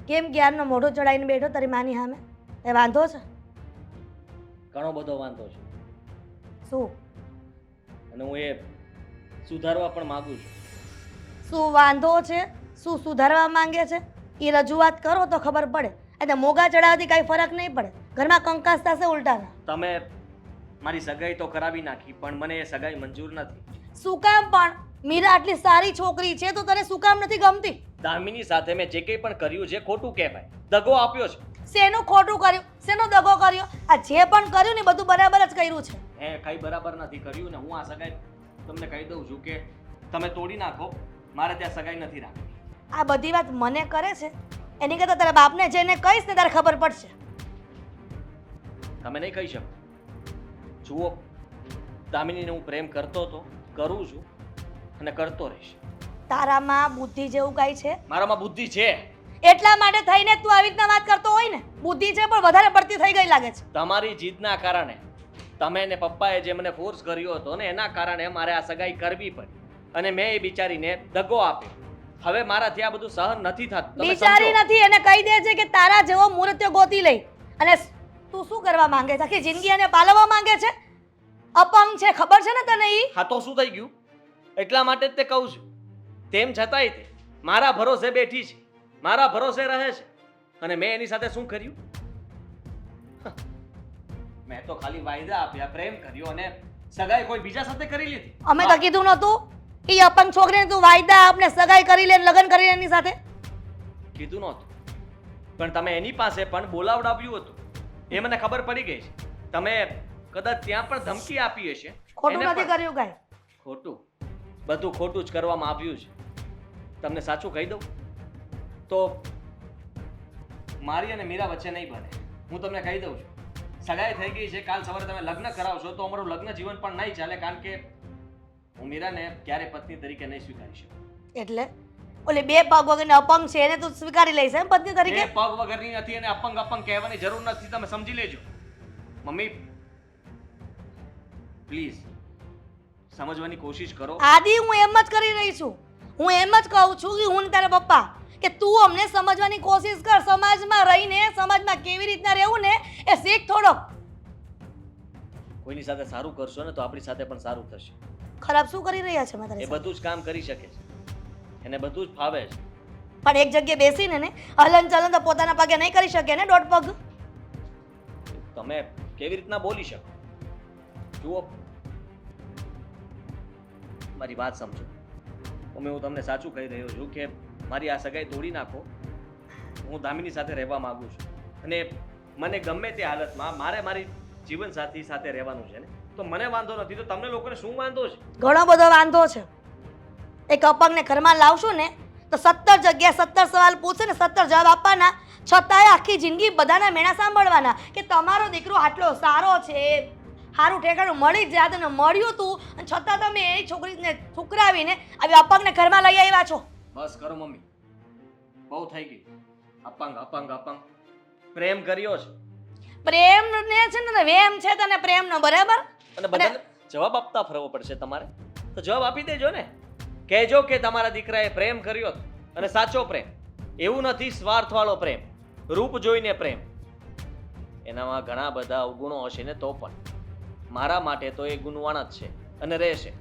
કેમ ક્યારનો મોઢું ચડાવીને બેઠો તારી માની સામે? એ વાંધો છે? ઘણો બધો વાંધો છે શું અને હું એ સુધારવા પણ માંગુ છું. શું વાંધો છે? શું સુધારવા માંગે છે? એ રજૂઆત કરો તો ખબર પડે. એટલે મોગા ચડાવવાથી કાંઈ ફરક નહીં પડે. ઘરમાં કંકાસ થશે ઉલટાના. તમે મારી સગાઈ તો કરાવી નાખી પણ મને એ સગાઈ મંજૂર નથી. શું કામ પણ? મીરા આટલી સારી છોકરી છે તો તને શું કામ નથી ગમતી? દામિની સાથે મેં જે કંઈ પણ કર્યું છે ખોટું કહેવાય. દગો આપ્યો છે. શેનું ખોટું કર્યું? શેનો દગો કર્યો? આ જે પણ કર્યું ને બધું બરાબર જ કર્યું છે. હે કંઈ બરાબર નથી કર્યું ને હું આ સગાઈ તમને કહી દઉં છું કે તમે તોડી નાખો. મારે ત્યાં સગાઈ નથી રાખવી. આ બધી વાત મને કરે છે એની કરતાં તારા બાપને જઈને કહીશ ને તારે ખબર પડશે. તમે નહીં કહી શકો. જુઓ, દામિનીને હું પ્રેમ કરતો હતો, કરું છું અને કરતો રહીશ. તારામાં બુદ્ધિ જેવું કાંઈ છે? મારામાં બુદ્ધિ છે. એટલા માટે થઈને તું આવી રીતના વાત કરતો હોય ને. બુદ્ધિ છે પણ વધારે પડતી થઈ ગઈ લાગે છે. તમારી જીદના કારણે તમે ને પપ્પાએ જે મને ફોર્સ કર્યો હતો ને એના કારણે મારે આ સગાઈ કરવી પડી અને મેં એ બિચારીને દગો આપ્યો. હવે મારાથી આ બધું સહન નથી થતું. તમે બિચારી સમજો. નથી એને કહી દે છે કે તારા જેવો મૂર્ત્ય ગોતી લઈ. અને તું શું કરવા માંગે છે? આખી જિંદગી એને પાલવવા માંગે છે? અપંગ છે ખબર છે ને તને? ઈ હા તો શું થઈ ગયું? એટલા માટે જ તે કહું છું. તેમ છતાંય તે મારા ભરોસે બેઠી છે, મારા ભરોસે રહે છે અને મેં એની સાથે શું કર્યું? મેં તો ખાલી વાયદા આપ્યા, પ્રેમ કર્યો અને સગાઈ કોઈ બીજા સાથે કરી લીધી. અમે તો કીધું નતું એ અપંગ છોકરીને તું વાયદા આપને સગાઈ કરી લે લગ્ન કરી લે એની સાથે? કીધું નહોતું પણ તમે એની પાસે પણ બોલાવડાવ્યું હતું. એ મને ખબર પડી ગઈ છે. તમે કદાચ ત્યાં પણ ધમકી આપી હશે. ખોટું એને નથી પણ- કર્યું કાંઈ. ખોટું બધું ખોટું જ કરવામાં આવ્યું છે. તમને સાચું કહી દઉં તો મારી અને મીરા વચ્ચે નહીં બને. હું તમને કહી દઉં છું. સગાઈ થઈ ગઈ છે. કાલ સવારે તમે લગ્ન કરાવશો તો અમારું લગ્ન જીવન પણ નહીં ચાલે કારણ કે હું મીરાને ક્યારે પત્ની તરીકે નહીં સ્વીકારી શકું. એટલે ઓલી બે પગ વગરની અપંગ છે એને તું સ્વીકારી લઈશ એમ પત્ની એ તરીકે? પગ વગરની નથી અને અપંગ અપંગ કહેવાની જરૂર નથી. તમે સમજી લેજો. મમ્મી પ્લીઝ સમજવાની કોશિશ કરો. આદિ હું એમ જ કરી રહી છું. હું એમ જ કહું છું કે હું ને તારા પપ્પા કે તું અમને સમજવાની કોશિશ કર. સમાજમાં રહીને સમાજમાં કેવી રીતના રહેવું ને એ શીખ થોડોક. કોઈની સાથે સારું કરશો ને તો આપણી સાથે પણ સારું થશે. ખરાબ શું કરી રહ્યા છે મારા એ સાથે? બધું જ કામ કરી શકે છે. એને બધું જ ફાવે છે. પણ એક જગ્યાએ બેસીને ને હલન ચલન તો પોતાના પગે નહીં કરી શકે ને દોઢ પગ. તમે કેવી રીતના બોલી શકો? જુઓ મારી વાત સમજો. મમ્મી હું તમને સાચું કહી રહ્યો છું કે મારી આ સગાઈ તોડી નાખો. હું દામિની સાથે રહેવા માંગુ છું અને મને ગમે તે હાલતમાં મારે મારી જીવનસાથી સાથે રહેવાનું છે ને તો મને વાંધો નથી. તો તમને લોકોને શું વાંધો છે? ઘણો બધો વાંધો છે. એક અપંગને ઘરમાં લાવશું ને તો 17 જગ્યાએ 17 સવાલ પૂછે ને 17 જવાબ આપવાના. છતાંય આખી જિંદગી બધાના મેણા સાંભળવાના કે તમારો દીકરો આટલો સારો છે, સારું ઠેકાણું મળી જ જાય. તને મળ્યું તું અને છતાં તમે એ છોકરીને ઠુકરાવીને આવી અપંગને ઘરમાં લઈ આવ્યા છો. બસ કરો મમ્મી, બહુ થઈ ગયું. અપંગ અપંગ અપંગ પ્રેમ કર્યો છે પ્રેમ ને છે ને વેમ છે તને પ્રેમનો, બરાબર? અને બધાને જવાબ આપતા ફરવો પડશે તમારે. તો જવાબ આપી દેજો ને. કહેજો કે તમારા દીકરાએ પ્રેમ કર્યો અને સાચો પ્રેમ. એવું નથી સ્વાર્થવાળો પ્રેમ, રૂપ જોઈને પ્રેમ. એનામાં ઘણા બધા અવગુણો હશે ને તો પણ મારા માટે તો એ ગુણવાન જ છે અને રહેશે.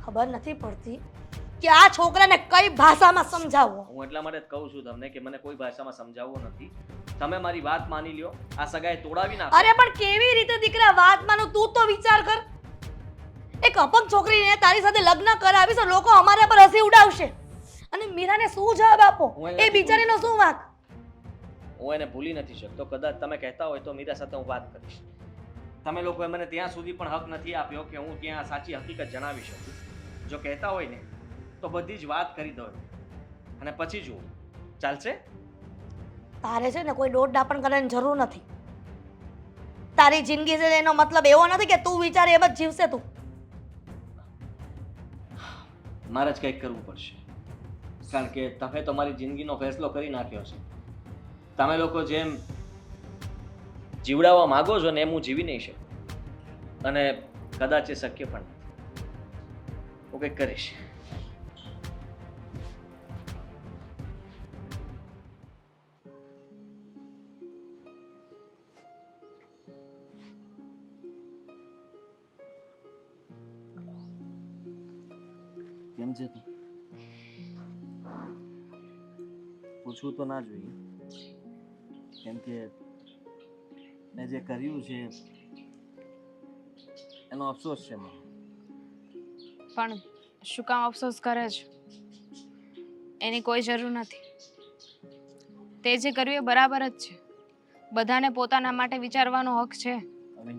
ખબર નથી પડતી કે આ છોકરાને કઈ ભાષામાં સમજાવવો. હું એટલા માટે જ કહું છું તમને કે મને કોઈ ભાષામાં સમજાવવું નથી. તમે મારી વાત માની લ્યો. આ સગાઈ તોડાવી નાખો. અરે પણ કેવી રીતે દીકરા વાત માનું? તું તો વિચાર કર. એક અપંગ છોકરીને તારી સાથે લગ્ન કરાવીશ તો લોકો અમારા પર હસી ઉડાવશે અને મીરાને શું જવાબ આપો? એ બિચારીનો શું વાંક? હું એને ભૂલી નથી શકતો. કદાચ તમે કહેતા હોય તો મીરા સાથે હું વાત કરીશ. તમે લોકોએ મને ત્યાં સુધી પણ હક નથી આપ્યો કે હું ત્યાં સાચી હકીકત જણાવી શકું. જો કહેતા હોય ને તો બધી જ વાત કરી દો અને પછી જુઓ ચાલશે. તારે છે ને કોઈ દોડ ડાપણ કરવાની જરૂર નથી. તારી જિંદગી છે એનો મતલબ એવો નથી કે તું વિચારે એમ જ જીવશે તું. મારે જ કંઈક કરવું પડશે કારણ કે તમે તો મારી જિંદગીનો ફેસલો કરી નાખ્યો છે. તમે લોકો જેમ જીવડાવવા માંગો છો ને એમ હું જીવી નહીં શકું અને કદાચ એ શક્ય પણ નથી. હું કંઈક કરીશ. કેમ છે તું? પૂછવું તો ના જોઈએ, કેમ કે મેં જે કર્યું છે એનો અફસોસ છે મને. પણ શું કામ અફસોસ કરે છે? એની કોઈ જરૂર નથી. તે જે કર્યું એ બરાબર જ છે. બધાને પોતાના માટે વિચારવાનો હક છે. હવે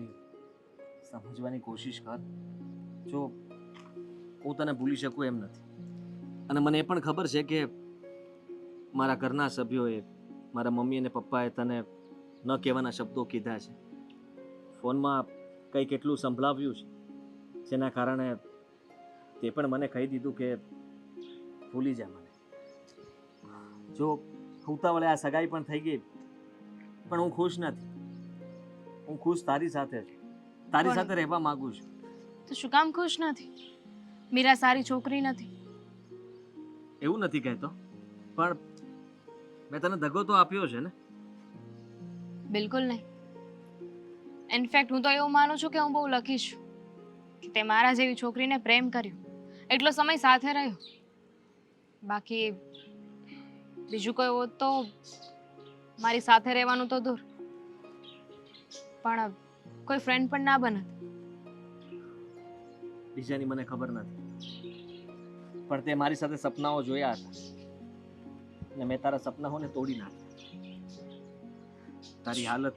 સમજવાની કોશિશ કર. જો હું તને ભૂલી શકું એમ નથી, અને મને એ પણ ખબર છે કે મારા ઘરના સભ્યોએ, મારા મમ્મી અને પપ્પાએ તને ન કહેવાના શબ્દો કીધા છે, ફોનમાં કંઈ કેટલું સંભળાવ્યું છે, જેના કારણે તે પણ મને કહી દીધું કે ભૂલી જા મને. જો ઉતાવળે આ સગાઈ પણ થઈ ગઈ, પણ હું ખુશ નથી. હું ખુશ તારી સાથે છું, તારી સાથે રહેવા માંગુ છું. તો શું કામ ખુશ નથી? મીરા સારી છોકરી નથી. એવું નથી કહેતો, પણ મેં તને દગો તો આપ્યો છે ને. બિલકુલ નહીં. ઇનફેક્ટ હું તો એવું માનું છું કે હું બહુ લકી છું કે તે મારા જેવી છોકરીને પ્રેમ કર્યો, એટલો સમય સાથે રહ્યો. બાકી બીજું કોઈ હોત તો મારી સાથે રહેવાનું તો દૂર, પણ કોઈ ફ્રેન્ડ પણ ના બનત. બીજાની મને ખબર નથી, પણ તે મારી સાથે સપનાઓ જોયા હતા અને મેં તારા સપનાઓને તોડી નાખ્યા. તારી હાલત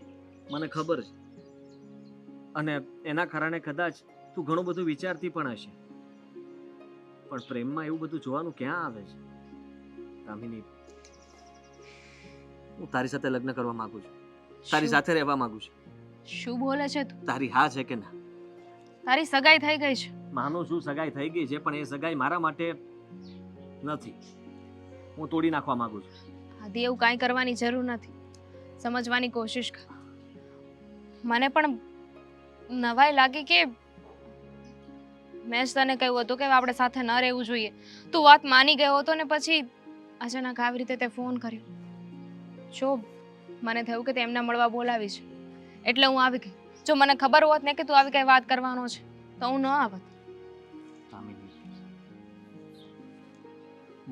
મને ખબર છે, અને એના કારણે કદાચ તું ઘણું બધું વિચારતી પણ હશે, પણ પ્રેમમાં એવું બધું જોવાનું ક્યાં આવે છે? કામિની, હું તારી સાથે લગ્ન કરવા માંગુ છું, તારી સાથે રહેવા માંગુ છું. શું બોલે છે તું? તારી હા છે કે ના? તારી સગાઈ થઈ ગઈ છે. માનું છું સગાઈ થઈ ગઈ છે, પણ એ સગાઈ મારા માટે નથી. હું તોડી નાખવા માંગુ છું. આદિ, એવું કાંઈ કરવાની જરૂર નથી. સમજવાની કોશિશ કર. મને પણ નવાઈ લાગી કે મેં જ તને કહ્યું હતું કે આપણે સાથે ન રહેવું જોઈએ. તું વાત માની ગયો હતો ને પછી અચાનક આવી રીતે તે ફોન કર્યો. જો મને થયું કે તે એમને મળવા બોલાવી છે, એટલે હું આવી ગઈ. જો મને ખબર હોત ને કે તું આવી કઈ વાત કરવાનો છે તો હું ન આવત.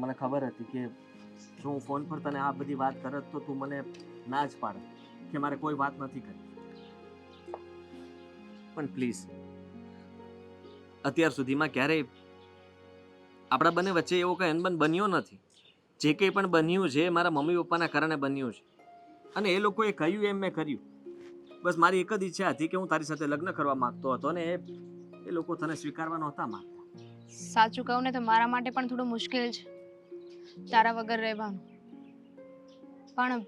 મને ખબર હતી કે જો હું ફોન પર તને આ બધી વાત કરત તો તું મને ના જ પાડે કે મારે કોઈ વાત નથી કરવી. પણ પ્લીઝ, અત્યાર સુધીમાં ક્યારેય આપણા બંને વચ્ચે એવો કંઈ અનબન બન્યો નથી. જે કંઈ પણ બન્યું છે મારા મમ્મી પપ્પાના કારણે બન્યું છે, અને એ લોકોએ કહ્યું એમ મેં કર્યું. બસ મારી એક જ ઈચ્છા હતી કે હું તારી સાથે લગ્ન કરવા માંગતો હતો, અને એ લોકો તને સ્વીકારવા નહોતા માંગતા. સાચું કહું ને તો મારા માટે પણ થોડું મુશ્કેલ છે તારા વગર રહેવાનું, પણ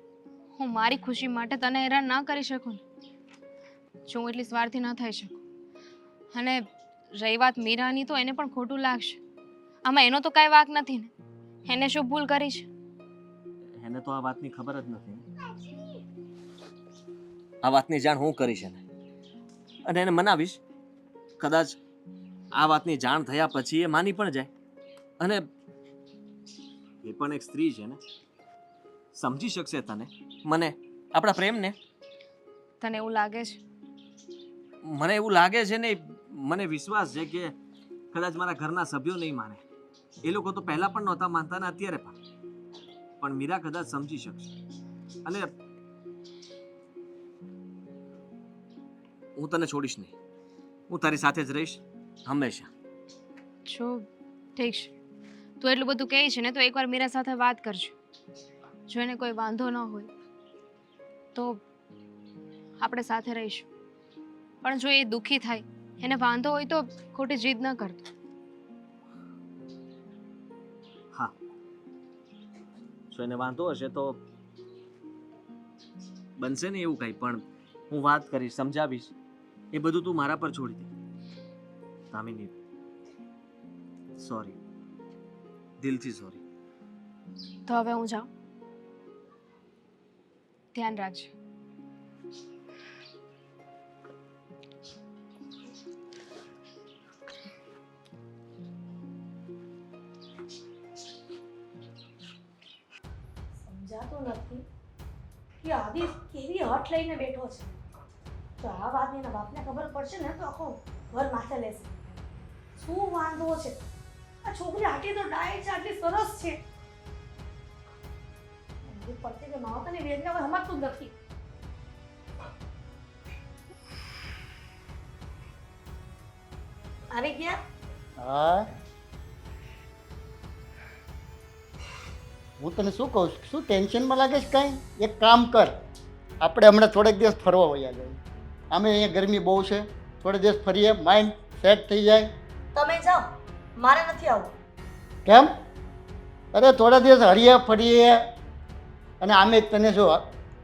હું મારી ખુશી માટે તને હેરાન ના કરી શકું ને. જો હું એટલી સ્વાર્થી ન થઈ શકું. અને રહી વાત મીરાની, તો એને પણ ખોટું લાગશે. આમાં એનો તો કાંઈ વાંક નથી ને. એને શું ભૂલ કરી છે? એને તો આ વાતની ખબર જ નથી. આ વાતની જાણ હું કરીશ એને, અને એને મનાવીશ. કદાચ આ વાતની જાણ થયા પછી એ માની પણ જાય, અને એ પણ એક સ્ત્રી છે ને, સમજી શકશે તને, મને, આપણા પ્રેમને. તને એવું લાગે છે? મને એવું લાગે છે ને, મને વિશ્વાસ છે કે કદાચ મારા ઘરના સભ્યો નહીં માને. એ લોકો તો પહેલા પણ નહોતા માનતા ને અત્યારે પણ મીરા કદાચ સમજી શકશે. અને હું તને છોડીશ નહીં. હું તારી સાથે જ રહીશ હંમેશા. જો ઠીક છે, તું એટલું બધું કહે છે ને તો એકવાર મીરા સાથે વાત કરજો. જો એને કોઈ વાંધો ન હોય તો આપણે સાથે રહીશું, પણ જો એ દુઃખી થાય, એને વાંધો હોય તો ખોટી જીદ ન કરતો. હા, જો એને વાંધો હશે તો બનશે ને એવું કંઈ, પણ હું વાત કરીશ, સમજાવીશ. એ બધું તું મારા પર છોડી દે. કામિની, સોરી, દિલથી સોરી. તો હવે હું જાઉં. ધ્યાન રાખજો. સમજાતું નથી કે આદિ કેવી હઠ લઈને બેઠો છે. તો આ વાતની એના બાપને ખબર પડશે ને તો આખો ઘર માથે લેશે. શું વાંધો છે? આ છોકરી આટલી તો ડાય છે, આટલી સરસ છે. એ પડતી કે માવતરની વેદના હવે સમજતું જ નથી. આવી ગયા? હા, હું તને શું કહું છું? શું ટેન્શનમાં લાગે છે કાંઈ? એક કામ કર, આપણે હમણાં થોડેક દિવસ ફરવા વયા જઈએ. આમે અહીંયા ગરમી બહુ છે, થોડે દિવસ ફરીએ, માઇન્ડ સેટ થઈ જાય. તમે જાઓ, મારે નથી આવવું. કેમ? અરે થોડા દિવસ હરીએ ફરીએ, અને આમે તને જો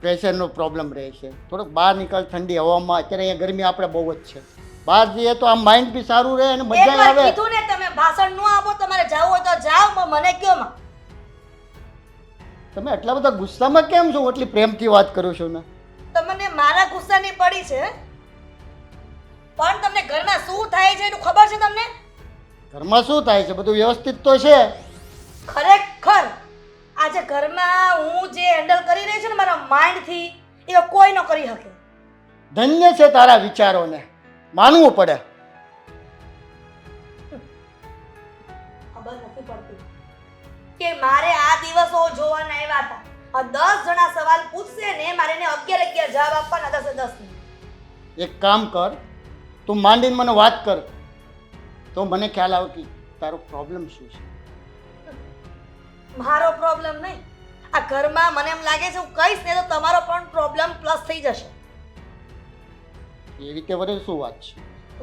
પ્રેશરનો પ્રોબ્લેમ રહે છે. થોડોક બહાર નીકળ ઠંડી હવામાં. અત્યારે અહીંયા ગરમી આપણે બહુ જ છે. બહાર જઈએ તો આમ માઇન્ડ બી સારું રહે અને મજા એકવાર આવે. કીધું ને તમે ભાષણ ન આપો, તમારે જાવું હોય તો જાઓ, મને કયો માં. તમે આટલા બધા ગુસ્સામાં કેમ છો? એટલી પ્રેમથી વાત કરું છું ને. તમને મારા ગુસ્સાની પડી છે, પણ તમને ઘરમાં શું થાય છે એનું ખબર છે તમને? ઘરમાં શું થાય છે? બધું વ્યવસ્થિત તો છે. ખરેખર આજે ઘરમાં હું જે હેન્ડલ કરી રહી છું ને મારા માઇન્ડથી, એ કોઈ ન કરી શકે. ધન્ય છે તારા વિચારોને, માનવું પડે. ખબર નથી પડતી કે મારે આ દિવસો જોવાના આવ્યા હતા. આ 10 જણા સવાલ પૂછશે ને, મારે એને 11 જવાબ આપવાના, 10 10. એક કામ કર, તું માંડીને મને વાત કર તો મને ખ્યાલ આવે કે તારો પ્રોબ્લેમ શું છે. મારો પ્રોબ્લેમ નહીં, આ ઘરમાં મને એમ લાગે છે હું કહીશ ને તો તમારો પણ પ્રોબ્લેમ પ્લસ થઈ જશે. એ રીતે વરે શું વાત છે?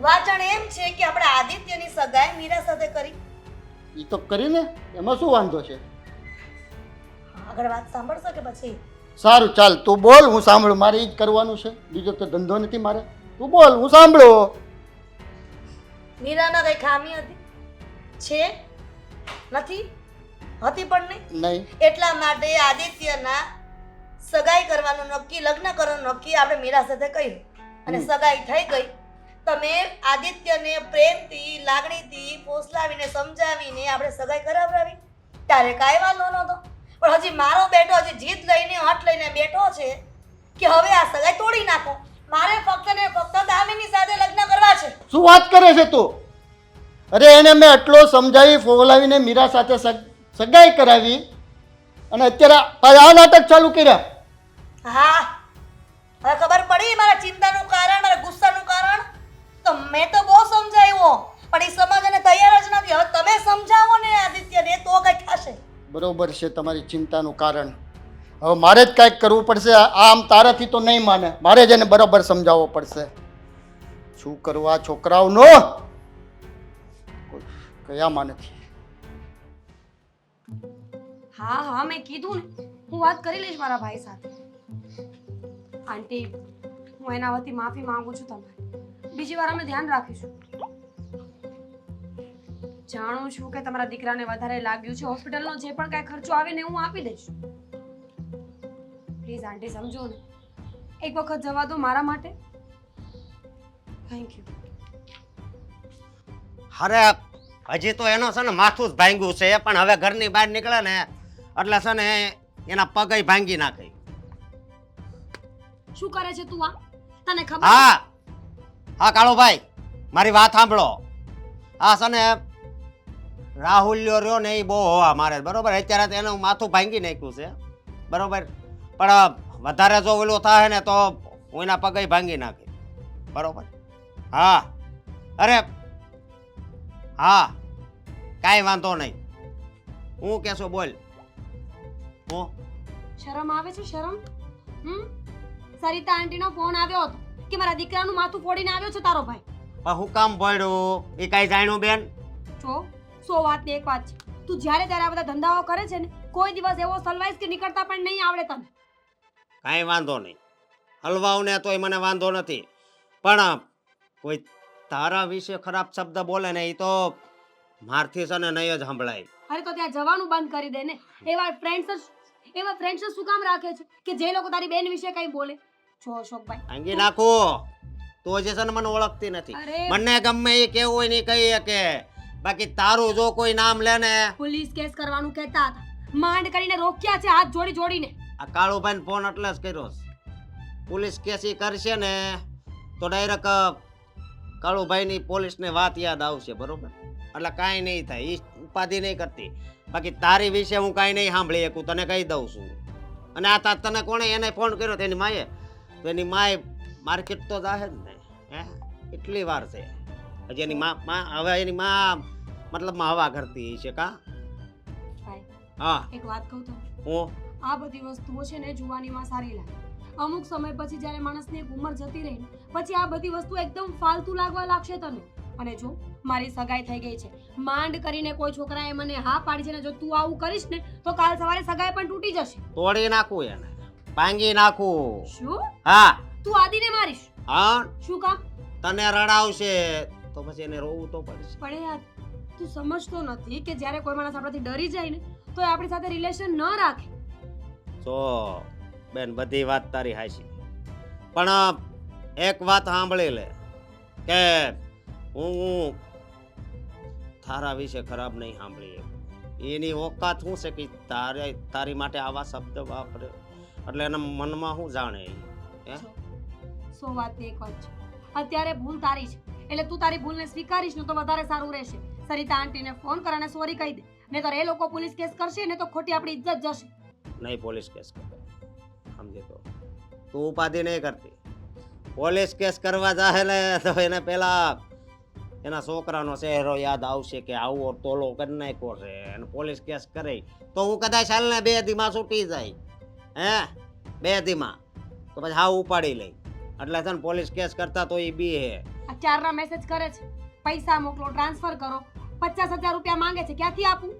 વાચણ એમ છે કે આપણે આદિત્યની સગાઈ મીરા સાથે કરી. એ તો કરીને એમાં શું વાંધો છે? આગળ વાત સાંભળશો કે પછી? સારું, ચાલ તું બોલ, હું સાંભળું. મારે એ જ કરવાનું છે, બીજો તો ધંધો નથી મારે. તું બોલ, હું સાંભળું. મીરામાં કઈ ખામી હતી? છે? નથી? હતી પણ નહીં. નહીં. એટલા માટે આદિત્યના સગાઈ કરવાનું નક્કી, લગ્ન કરવાનું નક્કી આપણે મીરા સાથે કર્યું અને સગાઈ થઈ ગઈ. તમે આદિત્યને પ્રેમથી, લાગણીથી ફોસલાવીને, સમજાવીને આપણે સગાઈ કરાવડાવી, ત્યારે કાંઈ વાંધો નહોતો. પણ હજી મારો બેટો હજી જીદ લઈને, હઠ લઈને બેઠો છે કે હવે આ સગાઈ તોડી નાખો. મારે ફક્ત ને ફક્ત દામિની સાથે લગ્ન કરવા છે. શું વાત કરે છે તું? અરે એને મેં આટલો સમજાવી ફોલાવીને મીરા સાથે સગાઈ કરાવી, અને અત્યારે આ નાટક ચાલુ કર્યા. હા, હવે ખબર પડી મારા ચિંતાનું કારણ, મારા ગુસ્સાનું કારણ. તો મેં તો બહુ સમજાવ્યો, પણ એ સમજને તૈયાર જ નથી. હવે તમે સમજાવો ને આદિત્યને તો કંઈ થશે. બરોબર છે તમારી ચિંતાનું કારણ. હવે મારે જ કાંઈક કરવું પડશે. આમ તારાથી તો નહીં માને, મારે જ એને બરાબર સમજાવવો પડશે. શું કરવું આ છોકરાઓનો? કયામાં નથી. હા હા મેં કીધું ને, હું વાત કરી લઈશ મારા ભાઈ સાથે. આંટી, હું એના વતી માફી માંગુ છું તમારી. બીજી વાર અમે ધ્યાન રાખીશું. જાણું છું કે તમારા દીકરાને વધારે લાગ્યું છે, હોસ્પિટલનો જે પણ કાંઈ ખર્ચો આવે ને હું આપી દઈશ. પ્લીઝ આંટી સમજો ને, એક વખત જવા દો મારા માટે. Thank you. અરે હજી તો એનો છે ને માથું જ ભાંગ્યું છે, પણ હવે ઘરની બહાર નીકળે ને એટલે છે ને એના પગ ભાંગી નાખે. શું કરે છે તું આ? તને ખબર? હા હા કાળુભાઈ, મારી વાત સાંભળો. આ છે ને રાહુલ રહ્યો ને એ બહુ હોવા મારે, બરોબર? અત્યારે તો એનું માથું ભાંગી નાખ્યું છે, બરોબર? પણ વધારે જો ઓલું થાય ને તો હું એના પગ ભાંગી નાખે, બરોબર? હા, અરે હા, કાંઈ વાંધો નહીં. હું કહેશો બોલ. હું શરમ આવે છે? શરમ? સરિતા આંટીનો ફોન આવ્યો હતો કે મારા દીકરાનું માથું ફોડીને આવ્યો છે તારો ભાઈ. પણ હું કામ પડ્યું એ કાંઈ જાણ્યું બેન? જો 100 વાતની એક વાત છે, તું જ્યારે ત્યારે આ બધા ધંધાઓ કરે છે ને, કોઈ દિવસ એવો સલવાઈસ કે નીકળતા પણ નહીં આવડે તને. કાંઈ વાંધો નહીં, હલવાઓને તોય મને વાંધો નથી, પણ કોઈ તારા વિશે ખરાબ શબ્દ બોલે ને એ તો મારથી છે ને નહીં જ સંભળાય. અરે તો ત્યાં જવાનું બંધ કરી દે ને. એવા ફ્રેન્ડ્સ શું કામ રાખે છે કે જે લોકો તારી બેન વિશે કંઈ બોલે? જો અશોકભાઈ, ભાંગી નાખો. તું હજી છે ને મને ઓળખતી નથી. અરે મને ગમે એ કેવું હોય ને કહી કે, બાકી તારું જો કોઈ નામ લે ને. પોલીસ કેસ કરવાનું કહેતા હતા, માંડ કરીને રોક્યા છે હાથ જોડી જોડીને. આ કાળુભાઈ ફોન એટલે જ કર્યો છે. પોલીસ કેસ ઈ કરશે ને તો ડાયરેક્ટ કાળુભાઈની પોલીસને વાત યાદ આવશે, બરોબર? એટલે કાંઈ નહીં થાય એ ઉપાધિ નહીં કરતી. બાકી તારી વિશે હું કાંઈ નહીં સાંભળી શકું, તને કહી દઉં છું. અને આ તને કોણે એને ફોન કર્યો તેની માએ? તો એની માએ માર્કેટ તો જાહે જ ને. હે એટલી વાર છે હજી એની માં હવે એની માં મતલબમાં હવા કરતી છે કા? ભાઈ હા એક વાત કહું તો હું આ બધી વસ્તુઓ છે ને જુવાનીમાં સારી લાગે. અમુક સમય પછી જ્યારે માણસની એક ઉંમર જતી રહી ને પછી આ બધી વસ્તુ એકદમ ફાલતુ લાગવા લાગશે તને. અને જો મારી સગાઈ થઈ ગઈ છે, માંડ કરીને કોઈ છોકરાએ મને હા પાડી છે ને જો તું આવું કરીશ ને તો કાલ સવારે સગાઈ પણ તૂટી જશે. તોડી નાખું એને, ભાંગી નાખું. શું? હા તું આદિને મારીશ? હા શું કામ? તને રડાવશે તો પછી એને રોવું તો પડશે. પણ યાર તું સમજતો નથી કે જ્યારે કોઈ માણસ આપણાથી ડરી જાય ને તો એ આપણી સાથે રિલેશન ન રાખે. જો બેન બધી વાત તારી હાચી, પણ એક વાત સાંભળી લે કે હું તારા વિશે ખરાબ નહીં સાંભળી શકું. એની ઓકાત શું છે કે તારી માટે આવા શબ્દ વાપરે એટલે એના મનમાં શું જાણે ઈ? હે? સો વાતની એક વાત છે, અત્યારે ભૂલ તારી છે એટલે તું તારી ભૂલને સ્વીકારીશ ને તો વધારે સારું રહેશે. સરિતા આંટીને ફોન કર અને સોરી કહી દે, નહીંતર એ લોકો પોલીસ કેસ કરશે ને તો ખોટી આપણી ઇજ્જત જશે. નહીં પોલીસ કેસ કરે સમજે તો તું ઉપાધિ નહીં કરતી. પોલીસ કેસ કરવા જાહે ને તો એને પેલા એના છોકરાનો ચહેરો યાદ આવશે કે આવો તોલો કરી નાખ્યો છે અને પોલીસ કેસ કરે તો હું કદાચ હાલને 2 દીમાં છૂટી જાય. હે 2 દીમાં તો પછી હાવ ઉપાડી લઈ એટલે છે ને પોલીસ કેસ કરતા તો એ બી હે. આ ચારના મેસેજ કરે છે, પૈસા મોકલો, ટ્રાન્સફર કરો, 50,000 રૂપિયા માંગે છે, ક્યાંથી આપું?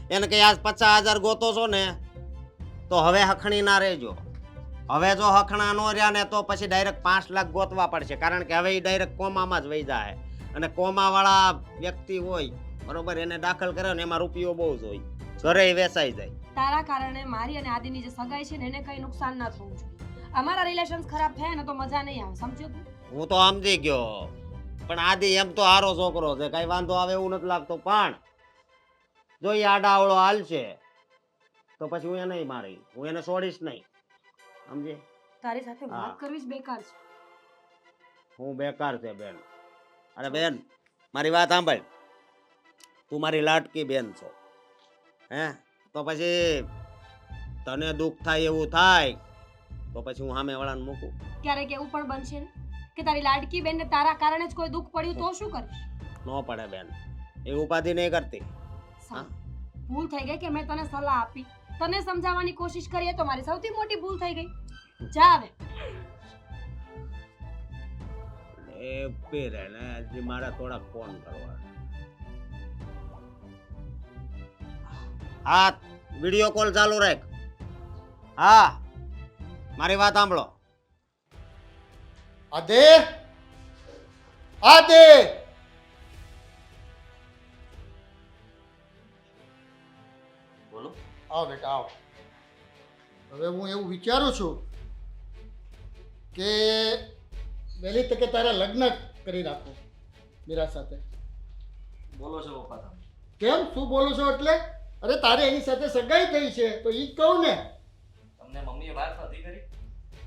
એને કઈ આજ 50,000 ગોતો છો ને તો હવે હખણી ના રહેજો. હવે જો હખણા નો રહ્યા ને તો પછી ડાયરેક્ટ 5 લાખ ગોતવા પડશે, કારણ કે હવે એ ડાયરેક્ટ કોમામાં જ વહી જાય. અને કોમાવાળા વ્યક્તિ હોય બરોબર, એને દાખલ કર્યો ને એમાં રૂપિયો બહુ જ હોય, ઘરે વેચાઈ જાય. તારા કારણે મારી અને આદિની જે સગાઈ છે ને એને કઈ નુકસાન ના થવું જોઈએ. અમારા રિલેશન્સ ખરાબ થયા ને તો મજા નહીં આવે, સમજ્યો તું? હું તો સમજી ગયો, પણ આદિ એમ તો હારો છોકરો છે, કઈ વાંધો આવે એવું નથી લાગતો. પણ જો એ આડાવળો હાલશે તો પછી હું એને નહીં મારી, હું એને છોડીશ નહીં. સમજે? તારી સાથે હા. વાત કરવી જ બેકાર છે. હું બેકાર છે બેન. અરે બેન મારી વાત સાંભળ, તું મારી લાડકી બેન છો. હે તો પછી તને દુઃખ થાય એવું થાય તો પછી હું સામે વાળાને મૂકું? ક્યારેક એવું પણ બનશે ને કે તારી લાડકી બેનને તારા કારણે જ કોઈ દુઃખ પડ્યું તો શું કરીશ? ન પડે બેન, એ ઉપાધિ નહીં કરતી. સારું, ભૂલ થઈ ગઈ કે મેં તને સલાહ આપી, તને સમજાવવાની કોશિશ કરી, એ તો મારી સૌથી મોટી ભૂલ થઈ ગઈ. જા હવે. એ પીરે ને હજી મારે થોડાક ફોન કરવા. હા વિડીયો કોલ ચાલુ રાખ. હા મારી વાત સાંભળો. આદે આદે બોલો. આવ બેટા આવ. હવે હું એવું વિચારું છું કે વહેલી તકે તારા લગ્ન કરી નાખું મીરા સાથે. બોલો છો પપ્પા તમે? કેમ શું બોલું છો એટલે? અરે તારે એની સાથે સગાઈ થઈ છે તો ઈ જ કહું ને. તમને મમ્મીએ વાત નથી કરી?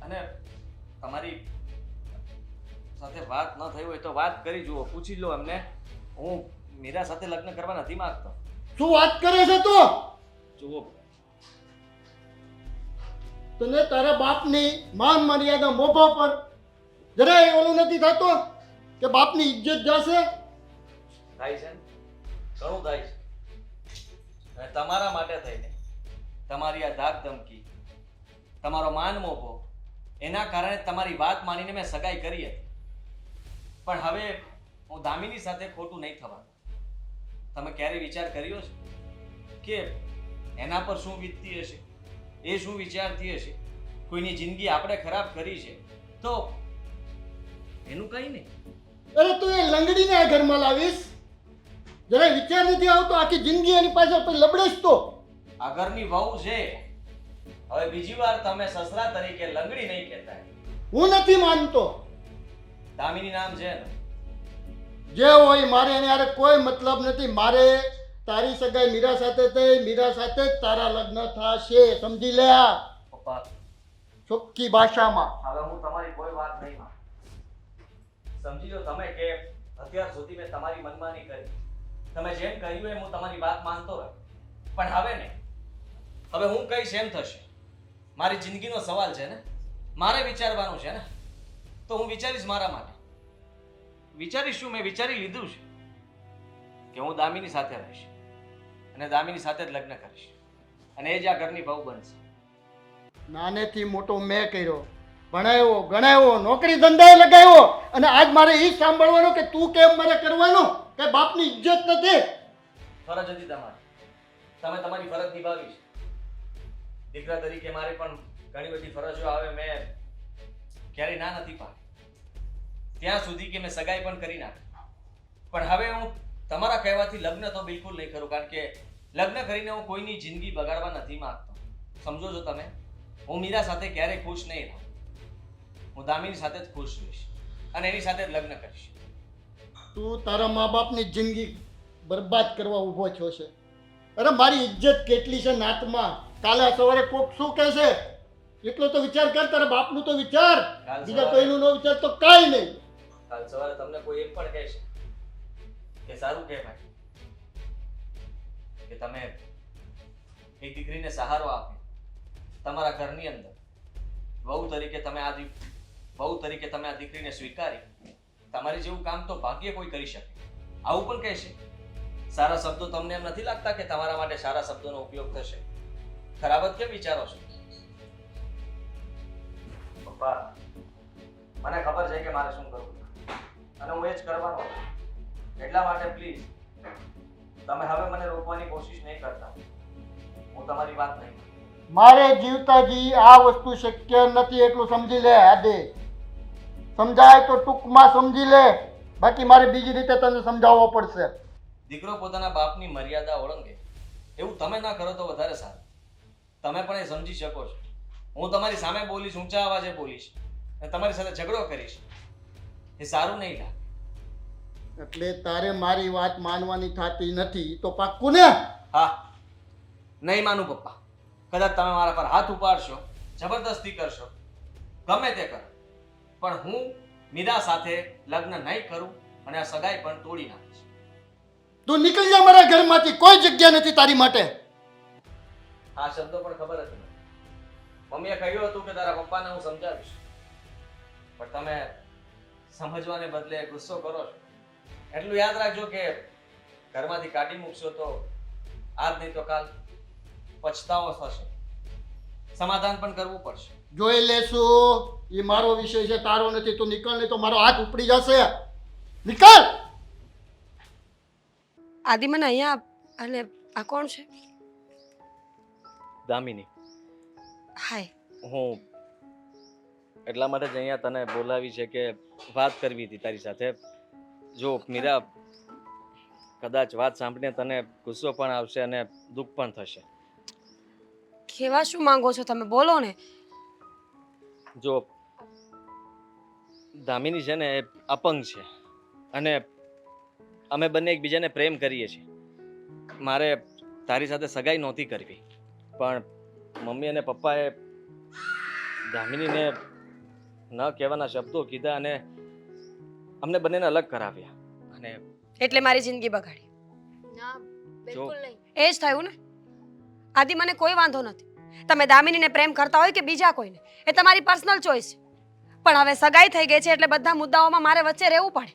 અને તમારી સાથે વાત ન થઈ હોય તો વાત કરી જુઓ, પૂછી લો એમને. હું મીરા સાથે લગ્ન કરવા નથી માંગતો. શું વાત કરે છે તો? જુઓ તને તારા બાપની માન મર્યાદા મોભા પર જરાય ઓલું નથી થતો કે બાપની ઇજ્જત જશે? થાય છે ને? ઘણું થાય છે. અને તમારા માટે થઈને તમારી આ ધાક ધમકી, તમારો માન મોભો, એના કારણે તમારી વાત માનીને મેં સગાઈ કરી હતી. પણ હવે હું દામિની સાથે ખોટું નહીં થવાનું. તમે ક્યારે વિચાર કર્યો છે કે એના પર શું વીતતી હશે, એ શું વિચારતી હશે? કોઈની જિંદગી આપણે ખરાબ કરી છે તો એનું કંઈ નહીં. અરે તું એ લંગડીને આ ઘરમાં લાવીશ? જરા વિચાર નથી આવતો? આખી જિંદગી એની પાછળ પછી લબડેશ તો. આ ઘરની વહુ છે, હવે બીજી વાર તમે સસરા તરીકે લંગડી નહીં કહેતા. હું નથી માનતો. દામિની નામ છે ને? જે હોય મારે એને યાર કોઈ મતલબ નથી. મારે તારી સગાઈ મીરા સાથે થઈ, મીરા સાથે જ તારા લગ્ન થશે, સમજી લે. પપ્પા ચોખ્ખી ભાષામાં. હવે હું તમારી કોઈ વાત નહીં માનું. સમજી લો તમે કે અત્યાર સુધી મેં તમારી મનમાની કરી. તમે જેમ કહ્યું એમ હું તમારી વાત માનતો રહ્યો. પણ હવે નહીં. હવે હું કહીશ એમ થશે. મારી જિંદગીનો સવાલ છે ને, મારે વિચારવાનું છે ને, તો હું વિચારીશ મારા માટે. વિચારીશ શું? મેં વિચારી લીધું છે કે હું દામિની સાથે રહીશ અને દામિની સાથે જ લગ્ન કરીશ અને એ જ આ ઘરની બહુ બનશે. નાનેથી મોટો મેં કર્યો, ભણાવ્યો, ગણાવ્યો, નોકરી ધંધાએ લગાવ્યો, અને આજ મારે એ સાંભળવાનું કે તું કેમ મારે કરવાનો, કે બાપની ઇજ્જત નથી. ફરજ હતી તમારી. તમે તમારી ફરજ નિભાવી છે. દીકરા તરીકે મારે પણ ઘણી બધી ફરજો આવે. મેં ક્યારેય ના નથી પાડી. ત્યાં સુધી કે મેં સગાઈ પણ કરી નાખી. પણ હવે હું તમારા કહેવાથી લગ્ન તો બિલકુલ નહીં કરું, કારણ કે લગ્ન કરીને હું કોઈની જિંદગી બગાડવા નથી માંગતો. સમજો છો તમે? હું મીરા સાથે ક્યારેય ખુશ નહીં રહું. હું દામિની સાથે જ ખુશ રહીશ અને એની સાથે જ લગ્ન કરીશ. તું તારા મા બાપની જિંદગી બરબાદ કરવા ઊભો છો છે. અરે મારી ઇજ્જત કેટલી છે નાતમાં. કાલે સવારે કોક શું કહેશે એટલો તો વિચાર કર. તારા બાપનું તો વિચાર, બીજા કોઈનું નો વિચાર તો કાંઈ નહીં. કાલ સવારે તમને કોઈ એમ પણ કહેશે કે સારું કહેવાય કે તમે એક દીકરીને સહારો આપ્યો. તમારા ઘરની અંદર વહુ તરીકે તમે આ દીકરીને સ્વીકારી. તમારી જેવું કામ તો ભાગ્ય કોઈ કરી શકે. આવું પણ કહેશે. સારા શબ્દો તમને એમ નથી લાગતા કે તમારા માટે સારા શબ્દોનો ઉપયોગ થશે? ખરાબ જ કેમ વિચારો છો? પપ્પા, મને ખબર છે કે મારે શું કરવું અને હું એ જ કરવાનો છું. એટલા માટે પ્લીઝ તમે હવે મને રોકવાની કોશિશ નહીં કરતા. હું તમારી વાત નહીં. મારે જીવતાજી આ વસ્તુ શક્ય નથી એટલું સમજી લે. આદે સમજાય તો ટૂંકમાં સમજી લે, બાકી મારે બીજી રીતે તને સમજાવવો પડશે. દીકરો પોતાના બાપની મર્યાદા ઓળંગે એવું તમે ના કરો તો વધારે સારું. તમે પણ એ સમજી શકો છો. હું તમારી સામે બોલીશ, ઊંચા અવાજે બોલીશ અને તમારી સાથે ઝઘડો કરીશ. એ સારું નહીં લાગે. એટલે તારે મારી વાત માનવાની થતી નથી તો પાક્કું ને? હા, નહીં માનું પપ્પા. કદાચ તમે મારા પર હાથ ઉપાડશો, જબરદસ્તી કરશો, ગમે તે કરો, પણ હું મીરા સાથે લગ્ન નહીં કરું અને આ સગાઈ પણ તોડી નાખીશ. તું નીકળી જા મારા ઘરમાંથી. કોઈ જગ્યા નથી તારી માટે. આ શબ્દો પણ ખબર હતી મને. મમ્મીએ કહ્યું હતું કે તારા પપ્પાને હું સમજાવીશ, પણ તમે સમજવાને બદલે ગુસ્સો કરો છો. એટલું યાદ રાખજો કે ઘરમાંથી કાઢી મૂકશો તો આજ નહીં તો કાલ પછતાવો થશે. સમાધાન પણ કરવું પડશે. જોઈ લેશું. એ મારો વિષય છે, તારો નથી. તું નીકળ, નહીં તો મારો હાથ ઉપડી જશે. નીકળ. આદિ મને અહીંયા અને આ કોણ છે? દામિની, હાય. હું એટલા માટે જ અહીંયા તને બોલાવી છે કે વાત કરવી હતી તારી સાથે. જો મીરા, કદાચ વાત સાંભળીને તને ગુસ્સો પણ આવશે અને દુઃખ પણ થશે. કેવા શું માંગો છો તમે? બોલો ને. જો દામિની છે ને એ અપંગ છે અને અમે બંને એકબીજાને પ્રેમ કરીએ છીએ. મારે તારી સાથે સગાઈ નહોતી કરવી, પણ મમ્મી અને પપ્પાએ દામિનીને ન કહેવાના શબ્દો કીધા અને અમને બંનેને અલગ કરાવ્યા. અને એટલે મારી જિંદગી બગાડી? ના, બિલકુલ નહીં. એ જ થયું ને. આદિ મને કોઈ વાંધો નથી. તમે દામિનીને પ્રેમ કરતા હોય કે બીજા કોઈને, એ તમારી પર્સનલ ચોઈસ છે. પણ હવે સગાઈ થઈ ગઈ છે એટલે બધા મુદ્દાઓમાં મારે વચ્ચે રહેવું પડે.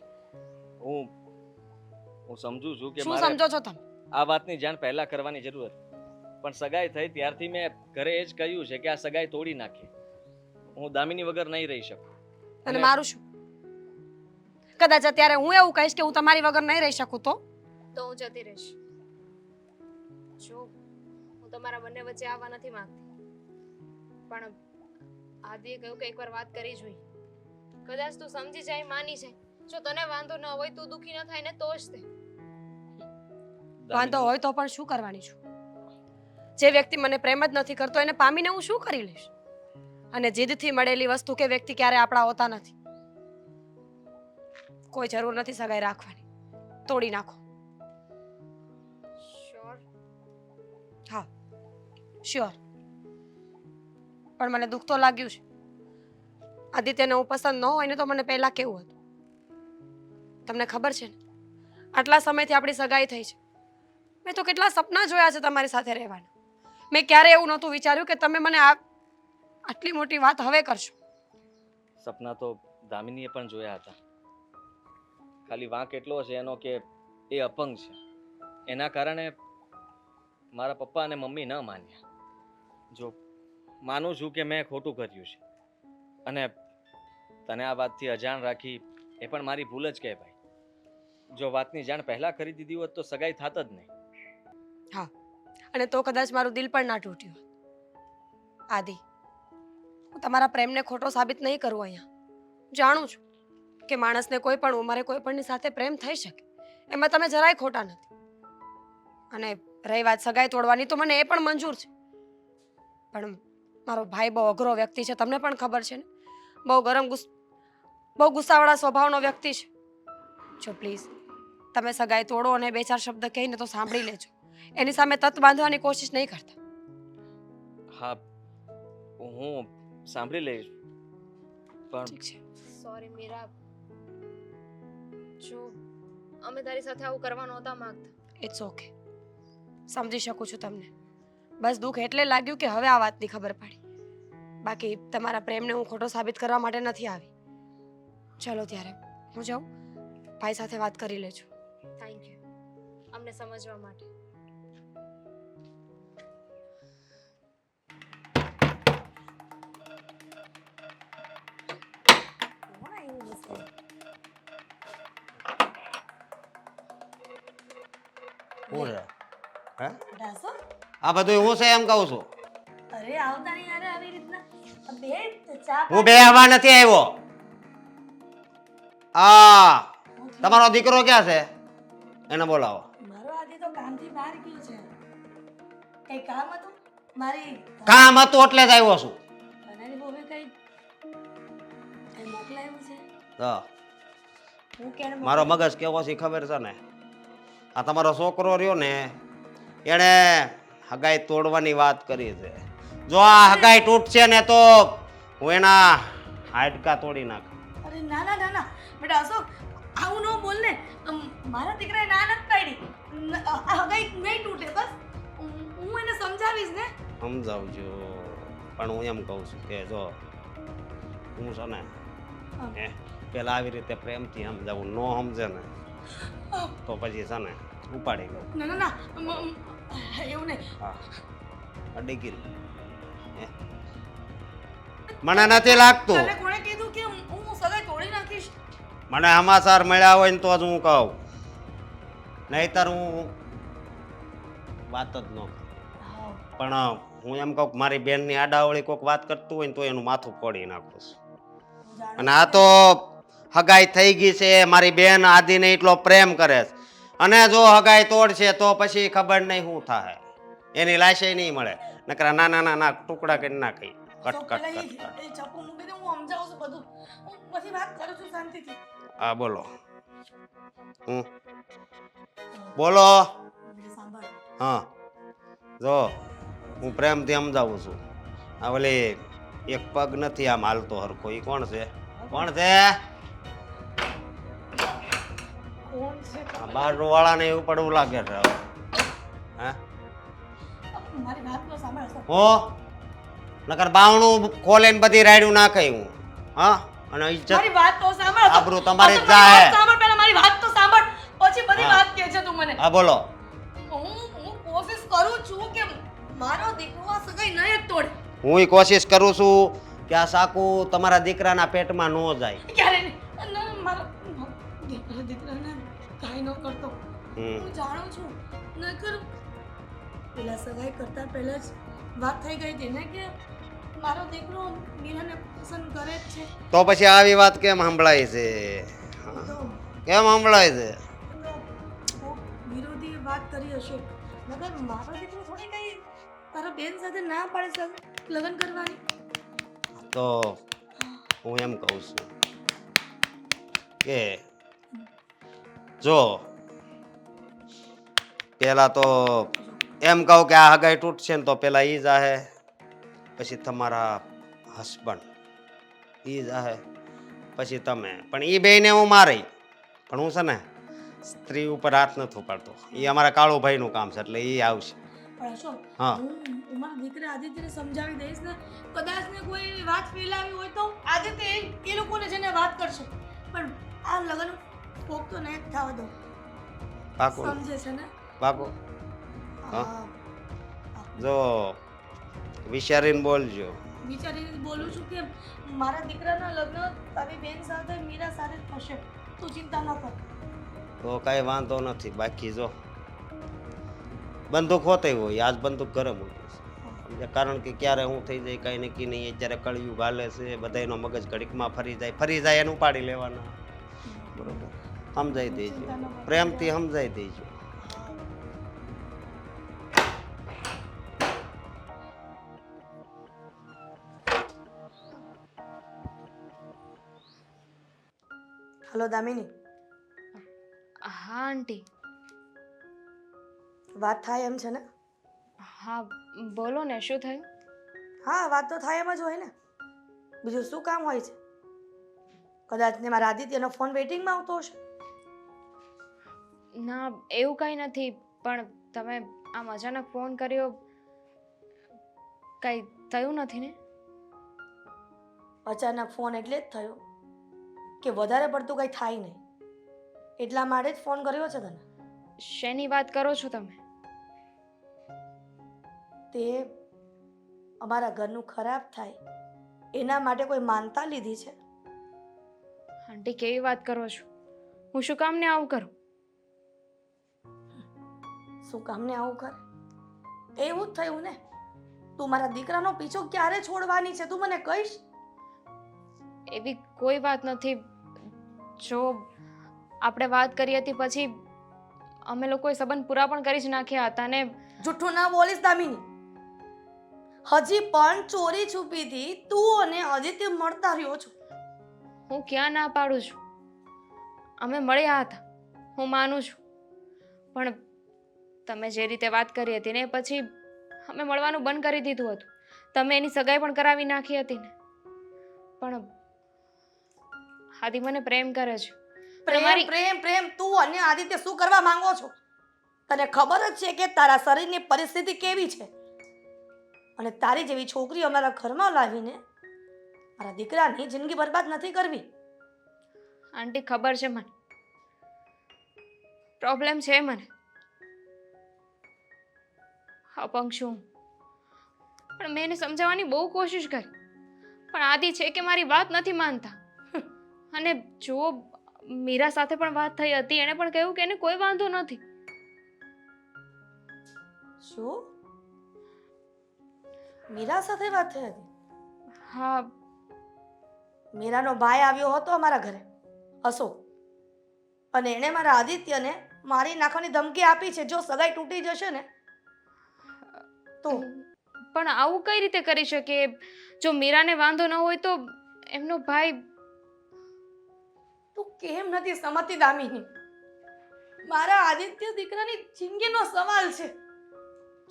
હું સમજુ છું કે શું મારે સમજો છો તમે? આ વાતની જાણ પહેલા કરવાની જરૂર હતી, પણ સગાઈ થઈ ત્યારથી મેં ઘરે એ જ કહ્યું છે કે આ સગાઈ તોડી નાખી. હું દામિની વગર નહીં રહી શકું. અને મારું શું? કદાચ અત્યારે હું એવું કહીશ કે હું તમારી વગર નહીં રહી શકું તો હું જતી રહીશ. જો હું તમારા બંને વચ્ચે આવવા નથી માંગતી, પણ આદિએ કહ્યું કે એકવાર વાત કરી જોઈએ. કદાચ તું સમજી જાય, માની જાય. જો તને વાંધો ન હોય, તું દુખી ન થાય ને તો જ તે. વાંધો હોય તો પણ શું કરવાની છું? જે વ્યક્તિ મને પ્રેમ જ નથી કરતો એને પામીને હું શું કરી લઈશ? અને જીદથી મળેલી વસ્તુ કે વ્યક્તિ ક્યારે આપણા હોતા નથી. કોઈ જરૂર નથી સગાઈ રાખવાની. તોડી નાખો. શ્યોર? હા, શ્યોર. પણ મને દુઃખ તો લાગ્યું છે. આદિત્યને હું પસંદ ન હોય ને તો મને પહેલા કેવું હતું. તમને ખબર છે ને આટલા સમયથી આપણી સગાઈ થઈ છે મેં તો કેટલા સપના જોયા છે તમારી સાથે રહેવાના મેં ક્યારે એવું નહોતું વિચાર્યું કે તમે મને આટલી મોટી વાત હવે કરશો સપના તો દામિનીએ પણ જોયા હતા. ખાલી વાંક એટલો છે એનો કે એ અપંગ છે. એના કારણે મારા પપ્પા અને મમ્મી ન માન્યા. જો માનું છું કે મેં ખોટું કર્યું છે અને તને આ વાતથી અજાણ રાખી એ પણ મારી ભૂલ જ કહેવાય. જો વાતની જાણ પહેલા કરી દીધી હોત તો સગાઈ થાત જ નહીં. હા અને તો કદાચ મારું દિલ પણ ના તૂટ્યું હોત. આદિ હું તમારા પ્રેમને ખોટો સાબિત નહીં કરું અહીંયા જાણું છું કે માણસને કોઈ પણ ઉંમરે કોઈ પણની સાથે પ્રેમ થઈ શકે એમાં તમે જરાય ખોટા નથી અને રહી વાત સગાઈ તોડવાની તો મને એ પણ મંજૂર છે પણ મારો ભાઈ બહુ અઘરો વ્યક્તિ છે તમને પણ ખબર છે ને બહુ ગુસ્સાવાળા સ્વભાવનો વ્યક્તિ છે જો પ્લીઝ તમે સગાઈ તોડો અને બે ચાર શબ્દ કહીને તો સાંભળી લેજો એની સામે તત બાંધવાની કોશિશ નહીં કરતા. હા હું સાંભળી લઈશ પણ ઠીક છે સોરી મીરા, જો અમે તારી સાથે આવું કરવા નહોતા માંગતા. ઇટ્સ ઓકે સમજી શકું છું તમને બસ દુઃખ એટલે લાગ્યું કે હવે આ વાતની ખબર પડી બાકી તમારા પ્રેમને હું ખોટો સાબિત કરવા માટે નથી આવી. ચલો ત્યારે હું જાઉં ભાઈ સાથે વાત કરી લેજો. થેન્ક યુ અમને સમજવા માટે. હું રે હે દાસો આ બધું હું છે એમ કહું છું. અરે આવતા નહીં યાર આવી રીતના બે ચા હું બે હવા નથી આવ્યો. તમારો દીકરો ક્યાં છે એને બોલાવો. મારો આદિ તો કામથી બહાર ગયો છે કઈ કામ હતું મારી કામ હતું એટલે જ આવ્યો છું. કનાની બોબે કઈ મોકલાયું છે તો હું કેને મારો મગજ કેવો છે ખબર છે ને. આ તમારો છોકરો રહ્યો ને એણે હગાઈ તોડવાની વાત કરી છે. જો આ હગાઈ તૂટશે ને તો હું એના હાડકા તોડી નાખ. અરે ના ના ના ના બેટા અશોક આવું ન બોલ ને મારા દીકરાએ ના નથી પાડી આ હગાઈ નહીં તૂટે બસ હું એને સમજાવીશ ને સમજાવજો પણ હું એમ કહું છું કે જો હું છે ને પેલા આવી રીતે પ્રેમથી સમજાવું ન સમજે ને તો પછી છે ને ઉપાડી લઉં. ના ના ના એવું નહીં હા અડી ગયું. મને નથી લાગતું. તને કોણે કીધું કે હું સગાઈ તોડી નાખીશ મને સમાચાર મળ્યા હોય ને તો જ હું કહું નહીતર હું વાત જ ન કરું. પણ હું એમ કહું કે મારી બેનની આડાવળી કોઈક વાત કરતું હોય ને તો એનું માથું ફોડી નાખું છું. અને આ તો હગાઈ થઈ ગઈ છે મારી બેન આદિને એટલો પ્રેમ કરે છે અને જો હગાઈ તોડશે તો પછી ખબર નહીં શું થાય એની લાશે નહીં મળે નકરા નાના નાના ટુકડા કરી નાખી કટ કટ કટ કટ. એ ચપ્પુ મૂકી દે હું સમજાવું છું બધું હું પછી વાત કરું છું શાંતિથી હા બોલો બોલો. સાંભળ હા જો હું પ્રેમથી સમજાવું છું. આ ઓલી એક પગ નથી આમ હાલતો હરખો એ કોણ છે કોણ છે કોણ છે બાર વાળાને એવું પડવું લાગે છે હવે. હે મારી વાત તો સાંભળ અશોક. હો નકર બાવણું ખોલે ને બધી રાયડું નાખે હું. હા અને ઇજ્જત મારી વાત તો સાંભળ અશોક. આબરૂ તમારી અશોક, જ જાહે. મારી વાત સાંભળ પહેલા મારી વાત તો સાંભળ પછી બધી હા. વાત કહે છે તું મને હા બોલો. હું કોશિશ કરું છું કે મારો દીકરો આ સગાઈ નહીં જ તોડે હું કોશિશ કરું છું કે આ સાકુ તમારા દીકરાના પેટમાં ન જાય. ક્યારે નહીં ના, મારા દીકરાને કાંઈ ન કરતો હમ. હું જાણું છું ન કરું પેલા સગાઈ કરતા પહેલા જ વાત થઈ ગઈ હતી ને કે મારો દીકરો મીરાને પસંદ કરે જ છે તો પછી આવી વાત કેમ સંભળાય છે તો કેમ સંભળાય છે બહુ વિરોધી વાત કરી હશે મગર મારો દીકરો થોડી કઈ તારા બેન સાથે ના પાડે છે લગ્ન કરવાની તો હું એમ કહું છું કે જો પેલા તો એમ કહું કે આ હગાઈ તૂટશે ને તો પેલા ઈ જાહે પછી તમારા હસબન્ડ ઈ જાહે પછી તમે પણ ઈ બેયને હું મારી પણ હું છે ને સ્ત્રી ઉપર હાથ નથી ઉપાડતો. એ અમારા કાળુભાઈનું કામ છે એટલે એ આવશે. પણ અશોક, હા. હું મારા દીકરા આદિત્યને સમજાવી દઈશ ને, કદાચ ને કોઈ એવી વાત ફેલાવી હોય તો આદિત્ય એ લોકોને જઈને વાત કરશે. પણ આ લગ્ન કોક તો નહીં જ થવા દો. પાકો સમજે છે ને? પાકો. હા. હા. જો વિચારીને બોલજો. વિચારીને જ બોલું છું કે મારા દીકરાના લગ્ન તારી બેન સાથે મીરા સાથે જ થશે. તું ચિંતા ન કર. તો કાંઈ વાંધો નથી. બાકી જો બંદૂક હોતી હોય, આજ બંદૂક ઘરે મૂકી છે. કારણ કે ક્યારે હું થઈ જાય કાંઈ નક્કી નહીં. અત્યારે કળિયુગ હાલે છે, બધાયનો મગજ ઘડીકમાં ફરી જાય એને ઉપાડી લેવાના. બરોબર, સમજાઈ દેજો, પ્રેમથી સમજાઈ દેજો. હલો દામિની, હા આંટી. વાત થાય એમ છે ને? હા બોલો ને, શું થયું? હા, વાત તો થાય એમ જ હોય ને. બીજું શું કામ હોય છે? કદાચ ને મારા આદિત્યનો ફોન વેઇટિંગમાં આવતો હશે. ના એવું કંઈ નથી, પણ તમે આમ અચાનક ફોન કર્યો, કંઈ થયું નથી ને? અચાનક ફોન એટલે જ થયો કે વધારે પડતું કંઈ થાય નહીં, એટલા માટે જ ફોન કર્યો છે તને. શેની વાત કરો છો તમે? તે અમારા ઘરનું ખરાબ થાય એના માટે કોઈ માનતા લીધી છે? આંટી કેવી વાત કરો છો? હું શું કામને આવું કરું? શું કામને આવું કરે? એવું જ થયું ને. તું મારા દીકરાનો પીછો ક્યારે છોડવાની છે, તું મને કહીશ? એવી કોઈ વાત નથી. જો આપણે વાત કરી હતી પછી અમે લોકોએ સંબંધ પૂરા પણ કરી જ નાખ્યા હતા ને. જૂઠું ના બોલીશ દામિની. હજી પણ ચોરી છુપીથી તું અને આદિત્ય મળતા રહ્યો છો. હું ક્યાં ના પાડું છું? અમે મળ્યા હતા, હું માનું છું, પણ તમે જે રીતે વાત કરી હતી ને પછી અમે મળવાનું બંધ કરી દીધું હતું. તમે એની સગાઈ પણ કરાવી નાખી હતી ને. પણ આદિ મને પ્રેમ કરે છે. પ્રેમ પ્રેમ પ્રેમ તું અને આદિત્ય શું કરવા માંગો છો? તને ખબર જ છે કે તારા શરીરની પરિસ્થિતિ કેવી છે, અને તારી જેવી છોકરી અમારા ઘરમાં લાવીને મારા દીકરાની જિંદગી બરબાદ નથી કરવી. આંટી ખબર છે મને પ્રોબ્લેમ છે, મને અપંગ છું, પણ મેં એને સમજાવવાની બહુ કોશિશ કરી, પણ આદિ છે કે મારી વાત નથી માનતા. અને જો મીરા સાથે પણ વાત થઈ હતી, એણે પણ કહ્યું કે એને કોઈ વાંધો નથી. શું? મીરા સાથે વાત થઈ હતી? હા. મીરાનો ભાઈ આવ્યો હતો અમારા ઘરે, અશોક, અને એણે મારા આદિત્યને મારી નાખવાની ધમકી આપી છે જો સગાઈ તૂટી જશે ને તો. પણ આવું કઈ રીતે કરી શકે? જો મીરાને વાંધો ન હોય તો એમનો ભાઈ. તું કેમ નથી સમજતી દામિની? મારા આદિત્ય દીકરાની જિંદગીનો સવાલ છે.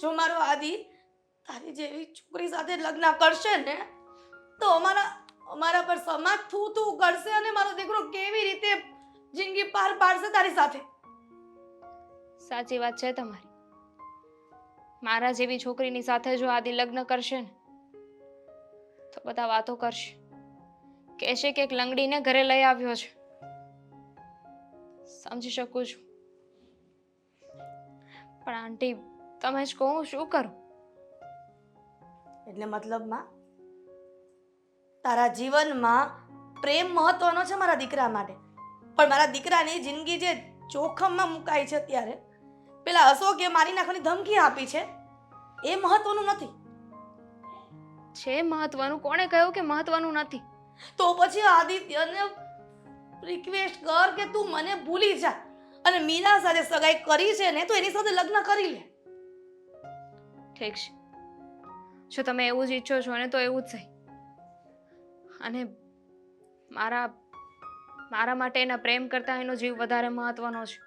જો મારો આદિ તારી જેવી છોકરી સાથે લગ્ન કરશે ને તો અમારા પર સમાજ થૂ થૂ કરશે, અને મારો દીકરો કેવી રીતે જિંદગી પાર પાડશે તારી સાથે? સાચી વાત છે તમારી. મારા જેવી છોકરીની સાથે જો આદિ લગ્ન કરશે ને તો બધા વાતો કરશે, કહેશે કે એક લંગડીને ઘરે લઈ આવ્યો છે. સમજી શકું છું, પણ આંટી તમે જ કહો હું શું કરું? એટલે મતલબમાં તારા જીવનમાં પ્રેમ મહત્વનો છે મારા દીકરા માટે, પણ મારા દીકરાની જિંદગી જે જોખમમાં મુકાઈ છે ત્યારે પેલા અશોકે મારી નાખવાની ધમકી આપી છે એ મહત્વનું નથી. છે મહત્વનું. કોણે કહ્યું કે મહત્વનું નથી? તો પછી આદિત્યને રિક્વેસ્ટ કર કે તું મને ભૂલી જા, અને મીરા સાથે સગાઈ કરી છે ને તો એની સાથે લગ્ન કરી લે. ઠીક છે, જો તમે એવું જ ઈચ્છો છો ને તો એવું જ સહી. અને મારા માટે એના પ્રેમ કરતાં એનો જીવ વધારે મહત્વનો છે.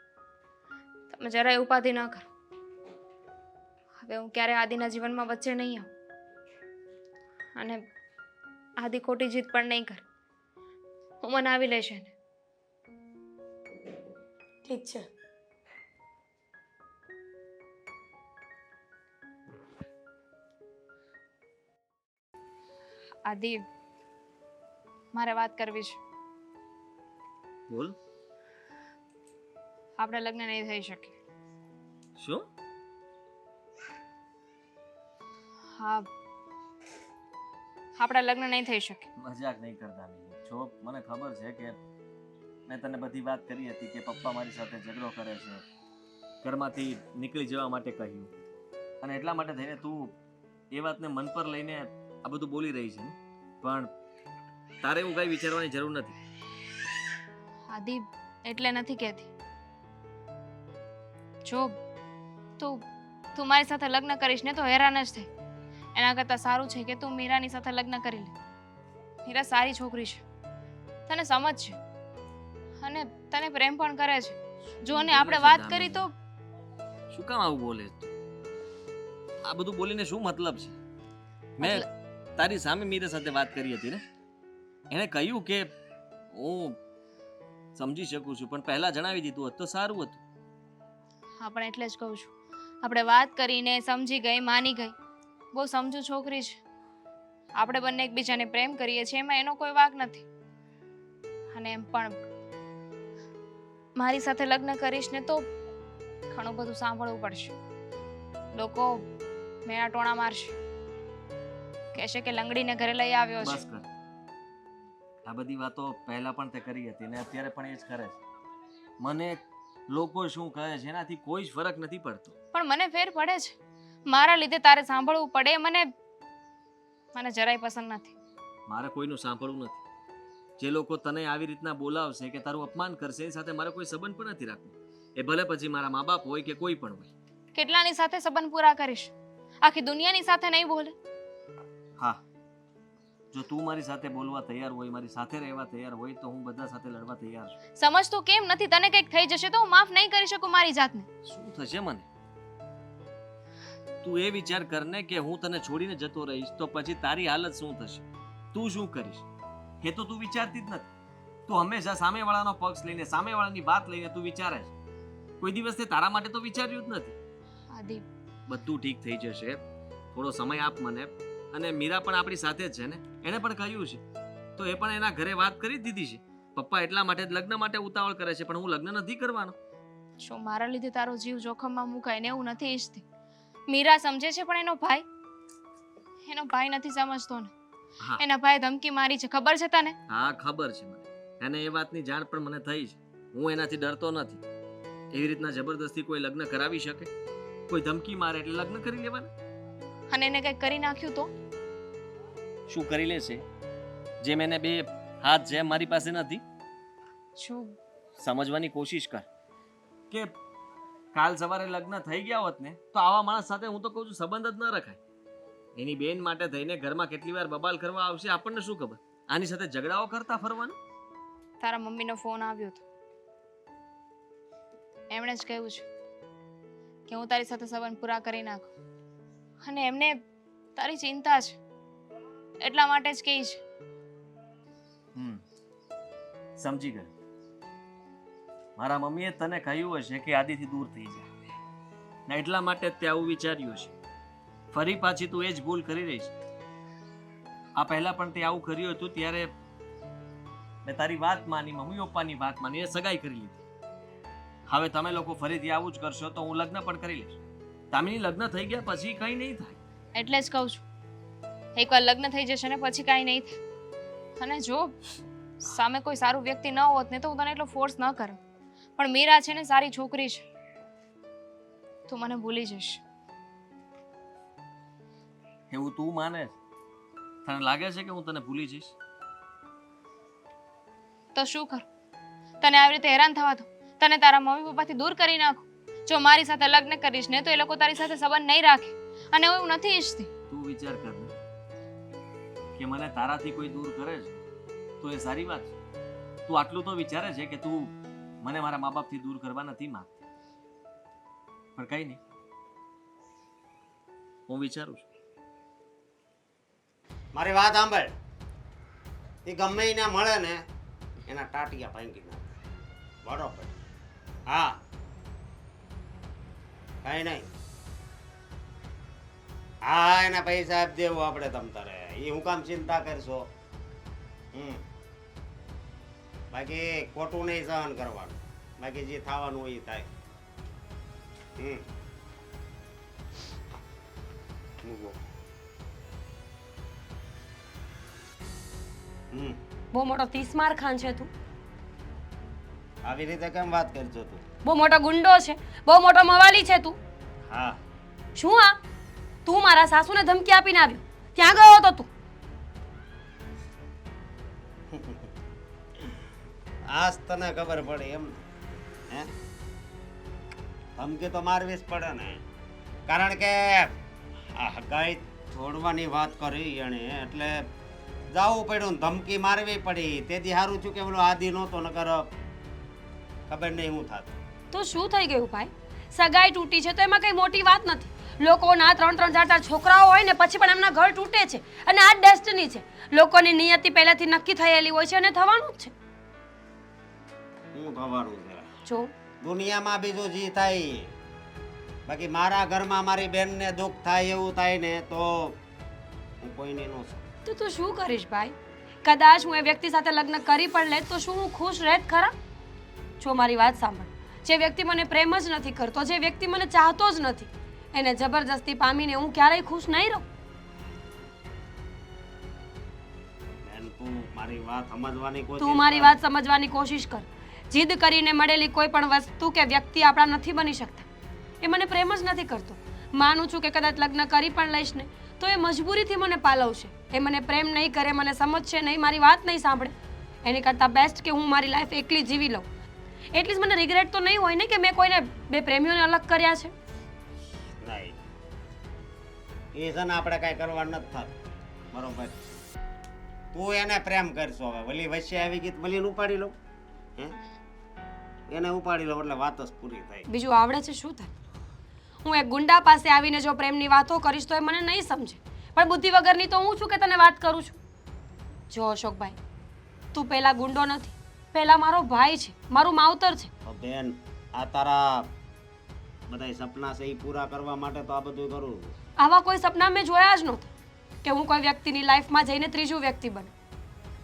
તમે જરાય ઉપાધિ ન કરો. હવે હું ક્યારે આદિના જીવનમાં વચ્ચે નહીં આવું, અને આદિ ખોટી જીત પણ નહીં કરે. હું મનાવી લઈશ એને. ઠીક છે. આદિ, મારે વાત કરવી છે. બોલ. આપણે લગ્ન નહીં થઈ શકે. શું? હા, આપણા લગ્ન નહીં થઈ શકે. મજાક નહીં કરતા મિહિર. જો મને ખબર છે કે મેં તને બધી વાત કરી હતી કે પપ્પા મારી સાથે ઝઘડો કરે છે, ઘરમાંથી નીકળી જવા માટે કહ્યું, અને એટલા માટે થઈને તું એ વાતને મન પર લઈને આ બધું બોલી રહી છે ને? પણ તારે એવું કઈ વિચારવાની જરૂર નથી. આદિ, એટલે નથી કહેતી. જો તું મારી સાથે લગ્ન કરીશ ને તો હેરાન જ થઈ. એના કરતાં સારું છે કે તું મીરાની સાથે લગ્ન કરી લે. મીરા સારી છોકરી છે, તને સમજ છે અને તને પ્રેમ પણ કરે છે. જો ને આપણે વાત કરી તો શું કામ આવું બોલે તું? આ બધું બોલીને શું મતલબ છે? મેં તારી સામે મીરા સાથે વાત કરી હતી ને, એણે કહ્યું કે હું સમજી શકું છું, પણ પહેલા જણાવી દીધું હોત તો સારું હતું. હા, પણ એટલે જ કહું છું, આપણે વાત કરીને સમજી ગઈ, માની ગઈ. બહુ સમજુ છોકરી છે. આપણે બંને એકબીજાને પ્રેમ કરીએ છીએ, એમાં એનો કોઈ વાંક નથી. અને એમ પણ મારી સાથે લગ્ન કરીશ ને તો ઘણું બધું સાંભળવું પડશે. લોકો મેળા ટોણા મારશે, કહેશે કે લંગડીને ઘરે લઈ આવ્યો છે. બસ કર. આ બધી વાતો પહેલા પણ તે કરી હતી ને અત્યારે પણ એ જ કરે છે. મને લોકો શું કહે છે એનાથી કોઈ જ ફરક નથી પડતો. પણ મને ફેર પડે છે. મારા લીધે તારે સાંભળવું પડે મને જરાય પસંદ નથી. મારે કોઈનું સાંભળવું નથી. જે લોકો તને આવી રીતના બોલાવશે કે તારું અપમાન કરશે એની સાથે મારે કોઈ સંબંધ પણ નથી રાખવો. એ ભલે પછી મારા મા બાપ હોય કે કોઈ પણ હોય. કેટલાની સાથે સંબંધ પૂરા કરીશ? આખી દુનિયાની સાથે નહીં બોલે? હા, જો તું મારી સાથે બોલવા તૈયાર હોય, મારી સાથે રહેવા તૈયાર હોય તો હું બધા સાથે લડવા તૈયાર છું. સમજતું કેમ નથી? તને કંઈક થઈ જશે તો હું માફ નહીં કરી શકું મારી જાતને. શું થશે મને? તું એ વિચાર કર ને કે હું તને છોડીને જતો રહીશ તો પછી તારી હાલત શું થશે? તું શું કરીશ એ તો તું વિચારતી જ નથી. તું હંમેશા સામેવાળાનો પક્ષ લઈને, સામેવાળાની વાત લઈને તું વિચારે છે. કોઈ દિવસ તે તારા માટે તો વિચાર્યું જ નથી. આદિ, બધું ઠીક થઈ જશે. થોડો સમય આપ મને. અને મીરા પણ આપણી સાથે જ છે ને, એણે પણ કહ્યું છે તો એ પણ એના ઘરે વાત કરી જ દીધી છે. પપ્પા એટલા માટે જ લગ્ન માટે ઉતાવળ કરે છે, પણ હું લગ્ન નથી કરવાનો. શું મારા લીધે તારો જીવ જોખમમાં મુકાય ને એવું નથી ઈચ્છતી. મીરા સમજે છે પણ એનો ભાઈ નથી સમજતો ને. હા. એના ભાઈ ધમકી મારી છે, ખબર છે તને? હા, ખબર છે મને. અને એ વાતની જાણ પણ મને થઈ છે. હું એનાથી ડરતો નથી. એવી રીતના જબરદસ્તી કોઈ લગ્ન કરાવી શકે? કોઈ ધમકી મારે એટલે લગ્ન કરી લેવાના? અને એને કંઈક કરી નાખ્યું તો? શું કરી લેશે? જેમ એને બે હાથ જેમ મારી પાસે નથી. શું સમજવાની કોશિશ કર કે કાલ સવારે લગ્ન થઈ ગયા હોત ને તો આવા માણસ સાથે હું તો કહું છું સંબંધ જ ન રખાય. એની બેન માટે થઈને ઘરમાં કેટલી વાર બબાલ કરવા આવશે આપણને શું ખબર? આની સાથે ઝઘડાઓ કરતા ફરવાનું. તારા મમ્મીનો ફોન આવ્યો હતો. એમણે જ કહ્યું છે કે હું તારી સાથે સંબંધ પૂરા કરી નાખું. અને એમને તારી ચિંતા છે એટલા માટે જ કહે છે. સમજી ગયો. મારા મમ્મીએ તને કહ્યું હશે કે આદિથી દૂર થઈ જા ને એટલા માટે તે આવું વિચાર્યું છે. ફરી પાછી તું એ જ ભૂલ કરી રહી છે. આ પહેલા પણ તે આવું કર્યું હતું ત્યારે મેં તારી વાત માની, મમ્મી પપ્પાની વાત માની, એ સગાઈ કરી લીધી. હવે તમે લોકો ફરીથી આવું જ કરશો તો હું લગ્ન પણ કરી લઈશ. તામીની લગ્ન થઈ ગયા પછી કંઈ નહીં થાય. એટલે જ કહું છું, એકવાર લગ્ન થઈ જશે ને પછી કાંઈ નહીં થાય. અને જો સામે કોઈ સારું વ્યક્તિ ન હોત ને તો હું તને એટલો ફોર્સ ન કરું. પણ મીરા છે ને સારી છોકરી છે, તું મને ભૂલી જઈશ. એવું તું માને છે? તને લાગે છે કે હું તને ભૂલી જઈશ? તો શું કરું? તને આવી રીતે હેરાન થવા દો? તને તારા મમ્મી પપ્પાથી દૂર કરી નાખું? જો મારી સાથે લગ્ન કરીશ ને તો એ લોકો તારી સાથે સંબંધ નહીં રાખે, અને હું નથી ઈચ્છતી. તું વિચાર કર કે મને તારાથી કોઈ દૂર કરે છે તો એ સારી વાત છે. તું આટલું તો વિચારે છે કે તું મને મારા મા બાપથી દૂર કરવા નથી માંગતી. પણ કઈ નહીં, હું વિચારું છું. મારી વાત સાંભળ. એ ગમે એને મળે ને એના ટાટિયા ભાંગી નાખે. બરોબર. હા કઈ નહીં. હા એના પૈસા આપી દેવું આપણે તમ તારે. એ હું કામ ચિંતા કરશો? બાકી ખોટું નહીં સહન કરવાનું. બાકી જે થવાનું એ થાય. મૂકો. બહુ મોટો તીસમાર ખાન છે તું. આવી રીતે કેમ વાત કરજો તું? બહુ મોટો ગુંડો છે, બહુ મોટો મવાલી છે તું. હા શું આ તું મારા સાસુને ધમકી આપીને આવ્યો, ત્યાં ગયો હતો તું? આજ તને ખબર પડી એમ હે? ધમકી તો મારવી જ પડે ને, કારણ કે આ હગાઈ છોડવાની વાત કરી એણે એટલે જવું પડ્યું ને ધમકી મારવી પડી. તેથી સારું થયું કે પેલો આદિ નહોતો, નકર ખબર નહીં હું થાત. તો શું થઈ ગયું ભાઈ? સગાઈ તૂટી છે તો એમાં કઈ મોટી વાત નથી. લોકોના 3-3, 4-4 છોકરાઓ હોય ને પછી પણ એમના ઘર તૂટે છે, અને આ ડેસ્ટિની છે. લોકોની નિયતિ પહેલેથી નક્કી થયેલી હોય છે અને થવાનું જ છે. હું થવાનું છે જો દુનિયામાં બીજું જે થાય, બાકી મારા ઘરમાં મારી બેનને દુઃખ થાય એવું થાય ને તો હું કોઈને ન છું. તો તું શું કરીશ ભાઈ? કદાચ હું એ વ્યક્તિ સાથે લગ્ન કરી પણ લે તો શું હું ખુશ રહેત ખરા? જો મારી વાત સાંભળ, જે વ્યક્તિ મને પ્રેમ જ નથી કરતો, જે વ્યક્તિ મને ચાહતો જ નથી, એને જબરજસ્તી પામીને હું ક્યારેય ખુશ નહીં રહું. બેન તું મારી વાત સમજવાની કોશિશ તું મારી કર. વાત સમજવાની કોશિશ કર. જીદ કરીને મળેલી કોઈ પણ વસ્તુ કે વ્યક્તિ આપણા નથી બની શકતા. એ મને પ્રેમ જ નથી કરતો. માનું છું કે કદાચ લગ્ન કરી પણ લઈશ ને તો એ મજબૂરીથી મને પાલવશે. એ મને પ્રેમ નહીં કરે, મને સમજશે નહીં, મારી વાત નહીં સાંભળે. એની કરતાં બેસ્ટ કે હું મારી લાઈફ એકલી જીવી લઉં. એટલીસ્ટ મને રિગ્રેટ તો નહીં હોય ને કે મેં કોઈને બે પ્રેમીઓને અલગ કર્યા છે. નહીં એ છે ને આપણે કાંઈ કરવા નથી થતું. બરોબર તું એને પ્રેમ કરશો. હવે વલી વચ્ચે આવી ગઈ તો વલીને ઉપાડી લઉં હે? એને ઉપાડી લઉં એટલે વાત જ પૂરી થાય. બીજું આવડે છે શું થાય? હું એક ગુંડા પાસે આવીને જો પ્રેમની વાતો કરીશ તો એ મને નહીં સમજે, પણ બુદ્ધિ વગરની તો હું છું કે તને વાત કરું છું. જો અશોકભાઈ, તું પહેલા ગુંડો નથી, પહેલા મારો ભાઈ છે, મારું માવતર છે. તો બેન આ તારા બધાય સપના છે એ પૂરા કરવા માટે તો આ બધું કરું છું. આવા કોઈ સપના મેં જોયા જ નહોતા કે હું કોઈ વ્યક્તિની લાઈફમાં જઈને ત્રીજું વ્યક્તિ બનું.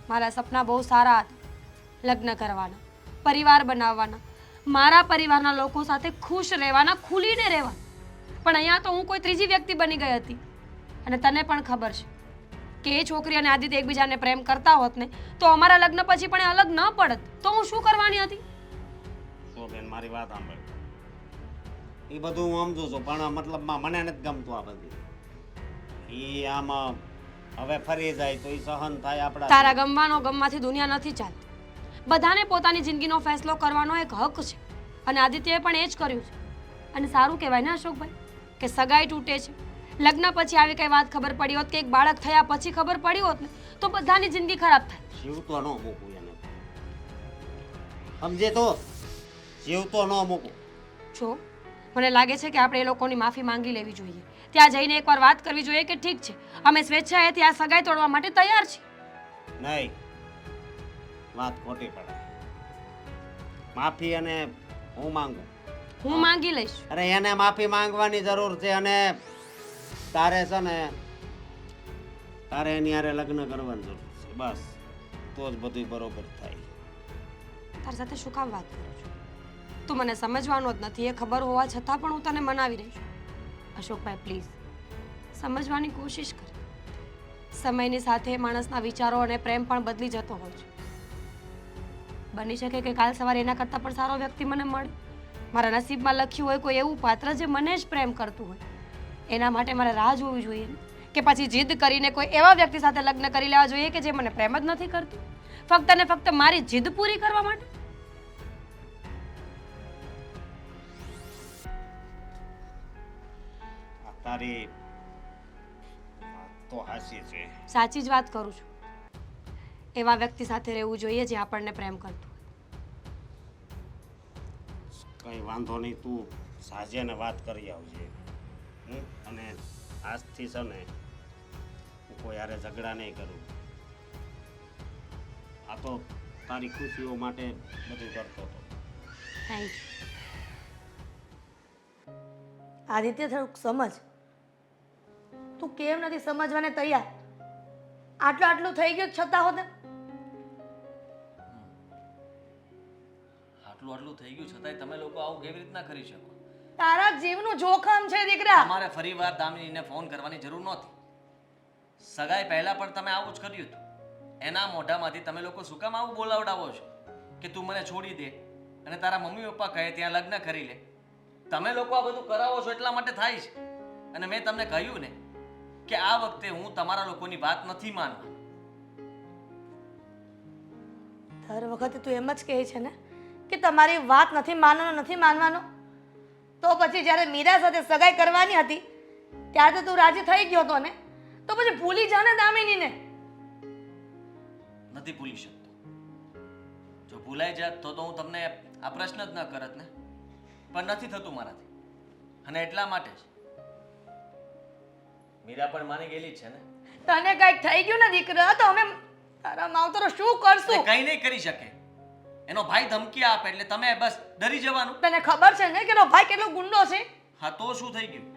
મારા સપના બહુ સારા હતા. લગ્ન કરવાના, પરિવાર બનાવવાના, મારા પરિવારના લોકો સાથે ખુશ રહેવાના, ખુલીને રહેવાના. પણ અહીંયા તો હું કોઈ ત્રીજી વ્યક્તિ બની ગઈ હતી. અને તને પણ ખબર છે કે એ છોકરી અને આદિત્ય એકબીજાને પ્રેમ કરતા હોત ને તો અમારા લગ્ન પછી પણ એ અલગ ન પડત. તો હું શું કરવાની હતી? તો બેન મારી વાત સાંભળ. એ બધું હું સમજુ છું, પણ મતલબમાં મને નથી ગમતું આ બધું. એ આમાં હવે ફરી જાય તો એ સહન થાય આપણા. તારા ગમમાંથી દુનિયા નથી ચાલતી. બધાને પોતાની જિંદગીનો ફેસલો કરવાનો એક હક છે, અને આદિત્યએ પણ એ જ કર્યું છે. અને સારું કહેવાય ને અશોકભાઈ કે સગાઈ તૂટે છે, લગ્ન પછી આવી કઈ વાત ખબર પડી હોત કે એક બાળક થયા પછી ખબર પડી હોત ને તો બધાની જિંદગી ખરાબ થાય. જીવતો ન મૂકું એને, સમજે તો જીવતો ન મૂકું. જો મને લાગે છે કે આપણે એ લોકોની માફી માંગી લેવી જોઈએ. ત્યાં જઈને એકવાર વાત કરવી જોઈએ કે ઠીક છે, અમે સ્વેચ્છાએથી આ સગાઈ તોડવા માટે તૈયાર છીએ. નહીં, વાત ખોટી પડે. માફી અને હું માંગુ. હું માંગી લઈશ. અરે એને માફી માંગવાની જરૂર છે, અને તારે છે ને તારે એની હારે લગ્ન કરવાની જરૂર છે. બસ તો જ બધું બરોબર થાય. તારી સાથે શું કામ વાત કરું છું? તું મને સમજવાનો જ નથી, એ ખબર હોવા છતાં પણ હું તને મનાવી રહી છું. અશોકભાઈ પ્લીઝ સમજવાની કોશિશ કર. સમયની સાથે માણસના વિચારો અને પ્રેમ પણ બદલી જતો હોય છે. બની શકે કે કાલ સવારે એના કરતાં પણ સારો વ્યક્તિ મને મળે. મારા નસીબમાં લખ્યું હોય કોઈ એવું પાત્ર જે મને જ પ્રેમ કરતું હોય. એના માટે મારે રાહ જોવી જોઈએ ને કે પછી જીદ કરીને કોઈ એવા વ્યક્તિ સાથે લગ્ન કરી લેવા જોઈએ કે જે મને પ્રેમ જ નથી કરતું, ફક્ત ને ફક્ત મારી જીદ પૂરી કરવા માટે. તારી તો હાસી છે. સાચી જ વાત કરું છું. એવા વ્યક્તિ સાથે રહેવું જોઈએ જે આપણને પ્રેમ કરતું. કઈ વાંધો નહીં, તું સાજેને વાત કરી આવજે. અને આજથી છે ને હું કોઈ હારે ઝઘડા નહીં કરું. આ તો તારી ખુશીઓ માટે બધું કરતો હતો. Thank you. આદિત્ય થોડુંક સમજ. તું કેમ નથી સમજવાને તૈયાર? આટલું થઈ ગયું છતાં હોત ને. આટલું થઈ ગયું છતાંય તમે લોકો આવું કેવી રીતના કરી શકો? તારા જીવનું જોખમ છે દીકરા. તમારે ફરીવાર દામિનીને ફોન કરવાની જરૂર નહોતી. સગાઈ પહેલા પણ તમે આવું જ કર્યું હતું. એના મોઢામાંથી તમે લોકો શું કામ આવું બોલાવડાવો છો કે તું મને છોડી દે અને તારા મમ્મી પપ્પા કહે ત્યાં લગ્ન કરી લે? તમે લોકો આ બધું કરાવો છો એટલા માટે થાય છે. અને મેં તમને કહ્યું ને કે આ વખતે હું તમારા લોકોની વાત નથી માનવા. દર વખતે તું એમ જ કહે છે ને કે તમારી વાત નથી માનવાનો. તો પછી જ્યારે મીરા સાથે સગાઈ કરવાની હતી ત્યારે તો તું રાજી થઈ ગયો હતો ને, તો પછી ભૂલી જા ને દામિનીને. નથી ભૂલી શકતો. જો ભૂલાઈ જાત તો હું તમને આ પ્રશ્ન જ ન કરત ને. પણ નથી થતું મારાથી. અને એટલા માટે જ મીરા પણ માની ગયેલી જ છે ને. તને કઈક થઈ ગયું ને દીકરા તો અમે તારા માવતરો શું કરશું? કંઈ નહીં કરી શકે. એનો ભાઈ ધમકી આપે એટલે તમે બસ ડરી જવાનું. તને ખબર છે ને કે એનો ભાઈ કેટલો ગુંડો છે? હા તો શું થઈ ગયું?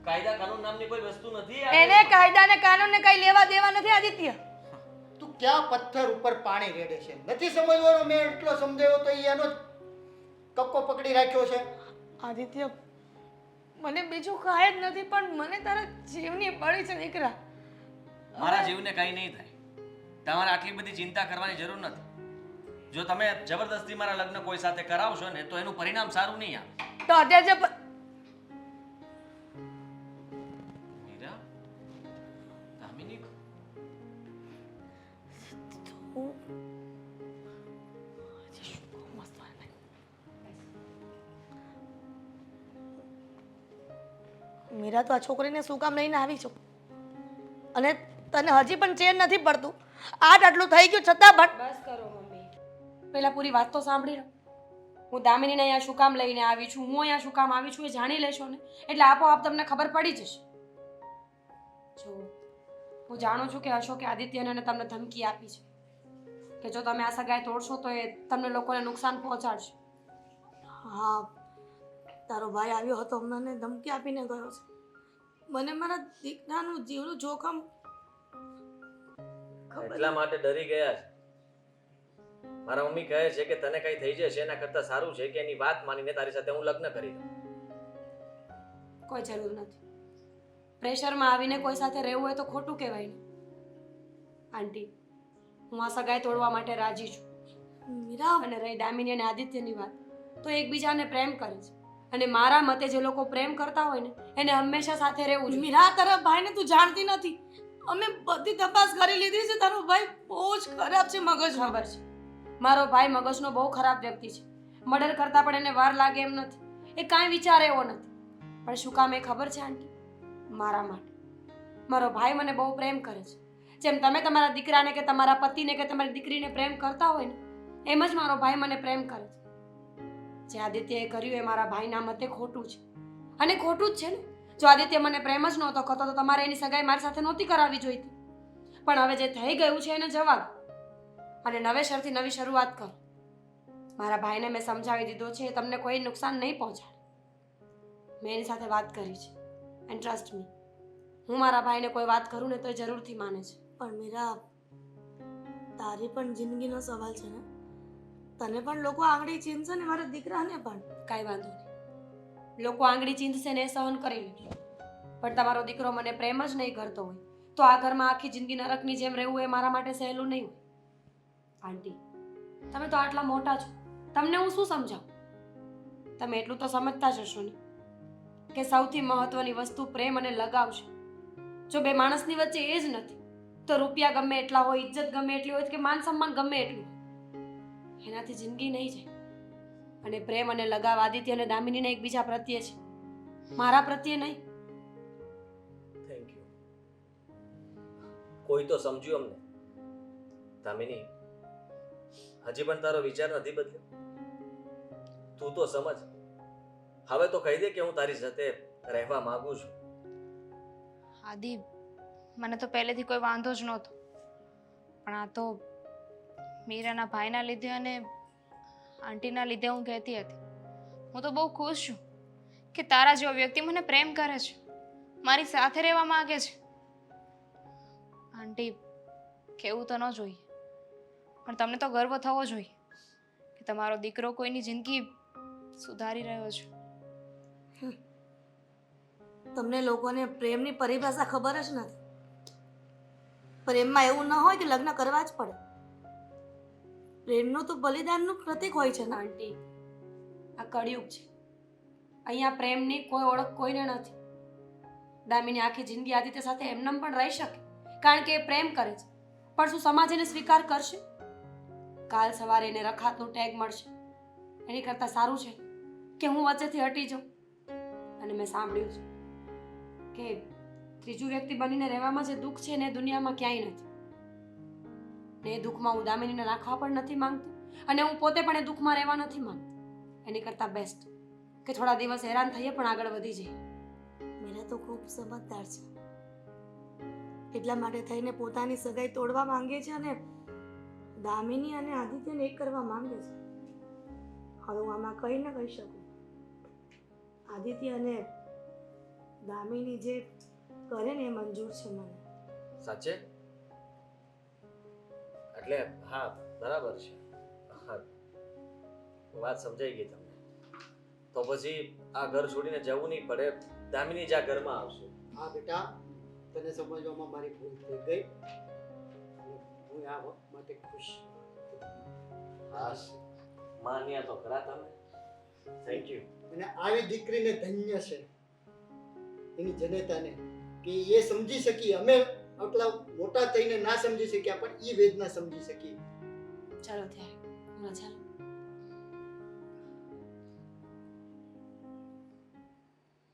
કાયદા કાનૂન નામની કોઈ વસ્તુ નથી. એને કાયદા ને કાનૂન ને કઈ લેવા દેવા નથી આદિત્ય. તું ક્યાં પથ્થર ઉપર પાણી રેડે છે? નથી સમજવાનો. મેં એટલો સમજાવ્યો તો એનો જ કક્કો પકડી રાખ્યો છે. આદિત્ય, મને બીજું કાંઈ જ નથી, પણ મને તારા જીવની પડી છે દીકરા. મારા જીવને કંઈ નહીં થાય. તમારે આટલી બધી ચિંતા કરવાની જરૂર નથી. જો તમે જબરદસ્તી મારા લગ્ન કોઈ સાથે કરાવશો ને તો એનું પરિણામ સારું નહીં આવે. તો અત્યારે જે મીરા, દામિની, મીરા, તો આ છોકરીને શું કામ લઈને આવી છો? અને તને હજી પણ ચેન નથી પડતું. આટલું થઈ ગયું છતાં પણ. બસ કરો મમ્મી, પહેલા પૂરી વાત તો સાંભળી લો. હું દામિનીને અહીંયા શું કામ લઈને આવી છું, હું અહીંયા શું કામ આવી છું એ જાણી લેશો ને એટલે આપોઆપ તમને ખબર પડી જશે. જો હું જાણું છું કે અશોકે આદિત્યને તમને ધમકી આપી છે કે જો તમે આ સગાઈ તોડશો તો એ તમને લોકોને નુકસાન પહોંચાડશે. હા, તારો ભાઈ આવ્યો હતો, મને ધમકી આપીને ગયો છે. મને મારા દીકરાનું જીવનું જોખમ એટલા માટે ડરી ગયા છે. મારા મમ્મી કહે છે કે તને કઈ થઈ જશે એના કરતા સારું છે કે એની વાત માનીને તારી સાથે હું લગ્ન કરી દઉં. કોઈ જરૂર નથી. પ્રેશરમાં આવીને કોઈ સાથે રહેવું હોય તો ખોટું કહેવાય ને. આંટી, હું આ સગાઈ તોડવા માટે રાજી છું. મીરા, અને રહી દામિની અને આદિત્યની વાત, તો એકબીજાને પ્રેમ કરે છે અને મારા મતે જે લોકો પ્રેમ કરતા હોય ને એને હંમેશા સાથે રહેવું જોઈએ. મીરા, તારા ભાઈને તું જાણતી નથી. અમે બધી તપાસ કરી લીધી છે. તારો ભાઈ બહુ જ ખરાબ છે મગજ. ખબર છે, મારો ભાઈ મગજનો બહુ ખરાબ વ્યક્તિ છે. મર્ડર કરતા પણ એને વાર લાગે એમ નથી. એ કાંઈ વિચારે એવો નથી. પણ શું કામ એ ખબર છે આંટી? મારા માટે. મારો ભાઈ મને બહુ પ્રેમ કરે છે. જેમ તમે તમારા દીકરાને કે તમારા પતિને કે તમારી દીકરીને પ્રેમ કરતા હોય ને એમ જ મારો ભાઈ મને પ્રેમ કરે છે. જે આદિત્યએ કર્યું એ મારા ભાઈના મતે ખોટું છે. અને ખોટું જ છે ને. જો આદિત્ય મને પ્રેમ જ નહોતો કરતો તો તમારે એની સગાઈ મારી સાથે નહોતી કરાવવી જોઈતી. પણ હવે જે થઈ ગયું છે એને જવા દો અને નવેસરથી નવી શરૂઆત કરો. મારા ભાઈને મેં સમજાવી દીધો છે, એ તમને કોઈ નુકસાન નહીં પહોંચાડે. મેં એની સાથે વાત કરી છે એન્ડ ટ્રસ્ટ મી, હું મારા ભાઈને કોઈ વાત કરું ને તો એ જરૂરથી માને છે. પણ મીરા, તારી પણ જિંદગીનો સવાલ છે ને. તને પણ લોકો આંગળી ચીંધશે ને મારા દીકરાને પણ. કાંઈ વાંધો નહીં, લોકો આંગળી ચીંધશે ને એ સહન કરી લેજો. પણ તમારો દીકરો મને પ્રેમ જ નહીં કરતો હોય તો આ ઘરમાં આખી જિંદગી નરકની જેમ રહેવું એ મારા માટે સહેલું નહીં હોય. આંટી, તમે તો આટલા મોટા છો, તમને હું શું સમજાવું? તમે એટલું તો સમજતા જ હશો ને કે સૌથી મહત્વની વસ્તુ પ્રેમ અને લગાવ છે. જો બે માણસની વચ્ચે એ જ નથી તો રૂપિયા ગમે એટલા હોય, ઇજ્જત ગમે એટલી હોય કે માન સન્માન ગમે એટલું હોય, એનાથી જિંદગી નહીં જાય. અને પ્રેમ અને લગાવ આદિત્ય અને દામિનીને એકબીજા પ્રત્યે છે, મારા પ્રત્યે નહીં. Thank you. કોઈ તો સમજ્યું અમને. દામિની, હજી પણ તારો વિચાર નથી બદલ્યો. તું તો સમજ. હવે તો કહી દે કે હું તારી સાથે રહેવા માંગુ છું. આદિ, મને તો પહેલેથી કોઈ વાંધો જ નહોતો, પણ આ તો મીરાના ભાઈના લીધે અને આંટીના લીધે હું કહેતી હતી. હું તો બહુ ખુશ છું કે તારા જેવો વ્યક્તિ મને પ્રેમ કરે છે, મારી સાથે રહેવા માંગે છે. આંટી, કેવું તો ન જોઈએ, પણ તમને તો ગર્વ થવો જોઈએ કે તમારો દીકરો કોઈની જિંદગી સુધારી રહ્યો છે. તમને લોકોને પ્રેમની પરિભાષા ખબર જ નથી. પ્રેમમાં એવું ન હોય કે લગ્ન કરવા જ પડે. પ્રેમનું તો બલિદાનનું પ્રતીક હોય છે ને. આંટી, આ કળિયુગ છે. અહીંયા પ્રેમની કોઈ ઓળખ કોઈને નથી. દામિની આખી જિંદગી આદિત્ય સાથે એમનેમ પણ રહી શકે, કારણ કે એ પ્રેમ કરે છે. પણ શું સમાજ એને સ્વીકાર કરશે? કાલ સવારે એને રખાતનું ટેગ મળશે. એની કરતાં સારું છે કે હું વચ્ચેથી હટી જાઉં. અને મેં સાંભળ્યું છે કે ત્રીજું વ્યક્તિ બનીને રહેવામાં જે દુઃખ છે ને એ દુનિયામાં ક્યાંય નથી. ને એ દુઃખમાં હું દામિનીને નાખવા પણ નથી માંગતી, અને હું પોતે પણ એ દુઃખમાં રહેવા નથી માંગતી. એની કરતાં બેસ્ટ કે થોડા દિવસ હેરાન થઈએ પણ આગળ વધી જઈએ. મેરા તો ખૂબ સમજદાર છે. એટલા માટે થઈને પોતાની સગાઈ તોડવા માંગે છે અને દામિની અને આદિત્યને એક કરવા માંગે છે. હવે હું આમાં કંઈ ન કહી શકું. આદિત્ય અને દામિની જે કરે ને એ મંજૂર છે મને. સાચે? એટલે હા, બરાબર છે. હા, વાત સમજાઈ ગઈ તમને. તો પછી આ ઘર છોડીને જવું નહીં પડે. દામિની જ આ ઘરમાં આવશે. હા બેટા, તને સમજવામાં મારી ભૂલ થઈ ગઈ. અને હું આ વખત માટે ખુશ. હાશ, માન્યા તો ખરા તમે. Thank you. અને આવી દીકરીને ધન્ય છે એની જનેતાને, કે એ સમજી શકી. અમે આટલા મોટા થઈને ના સમજી શક્યા, પણ એ વેદના સમજી શકી. ચાલો ત્યારે હું રજા લઉં.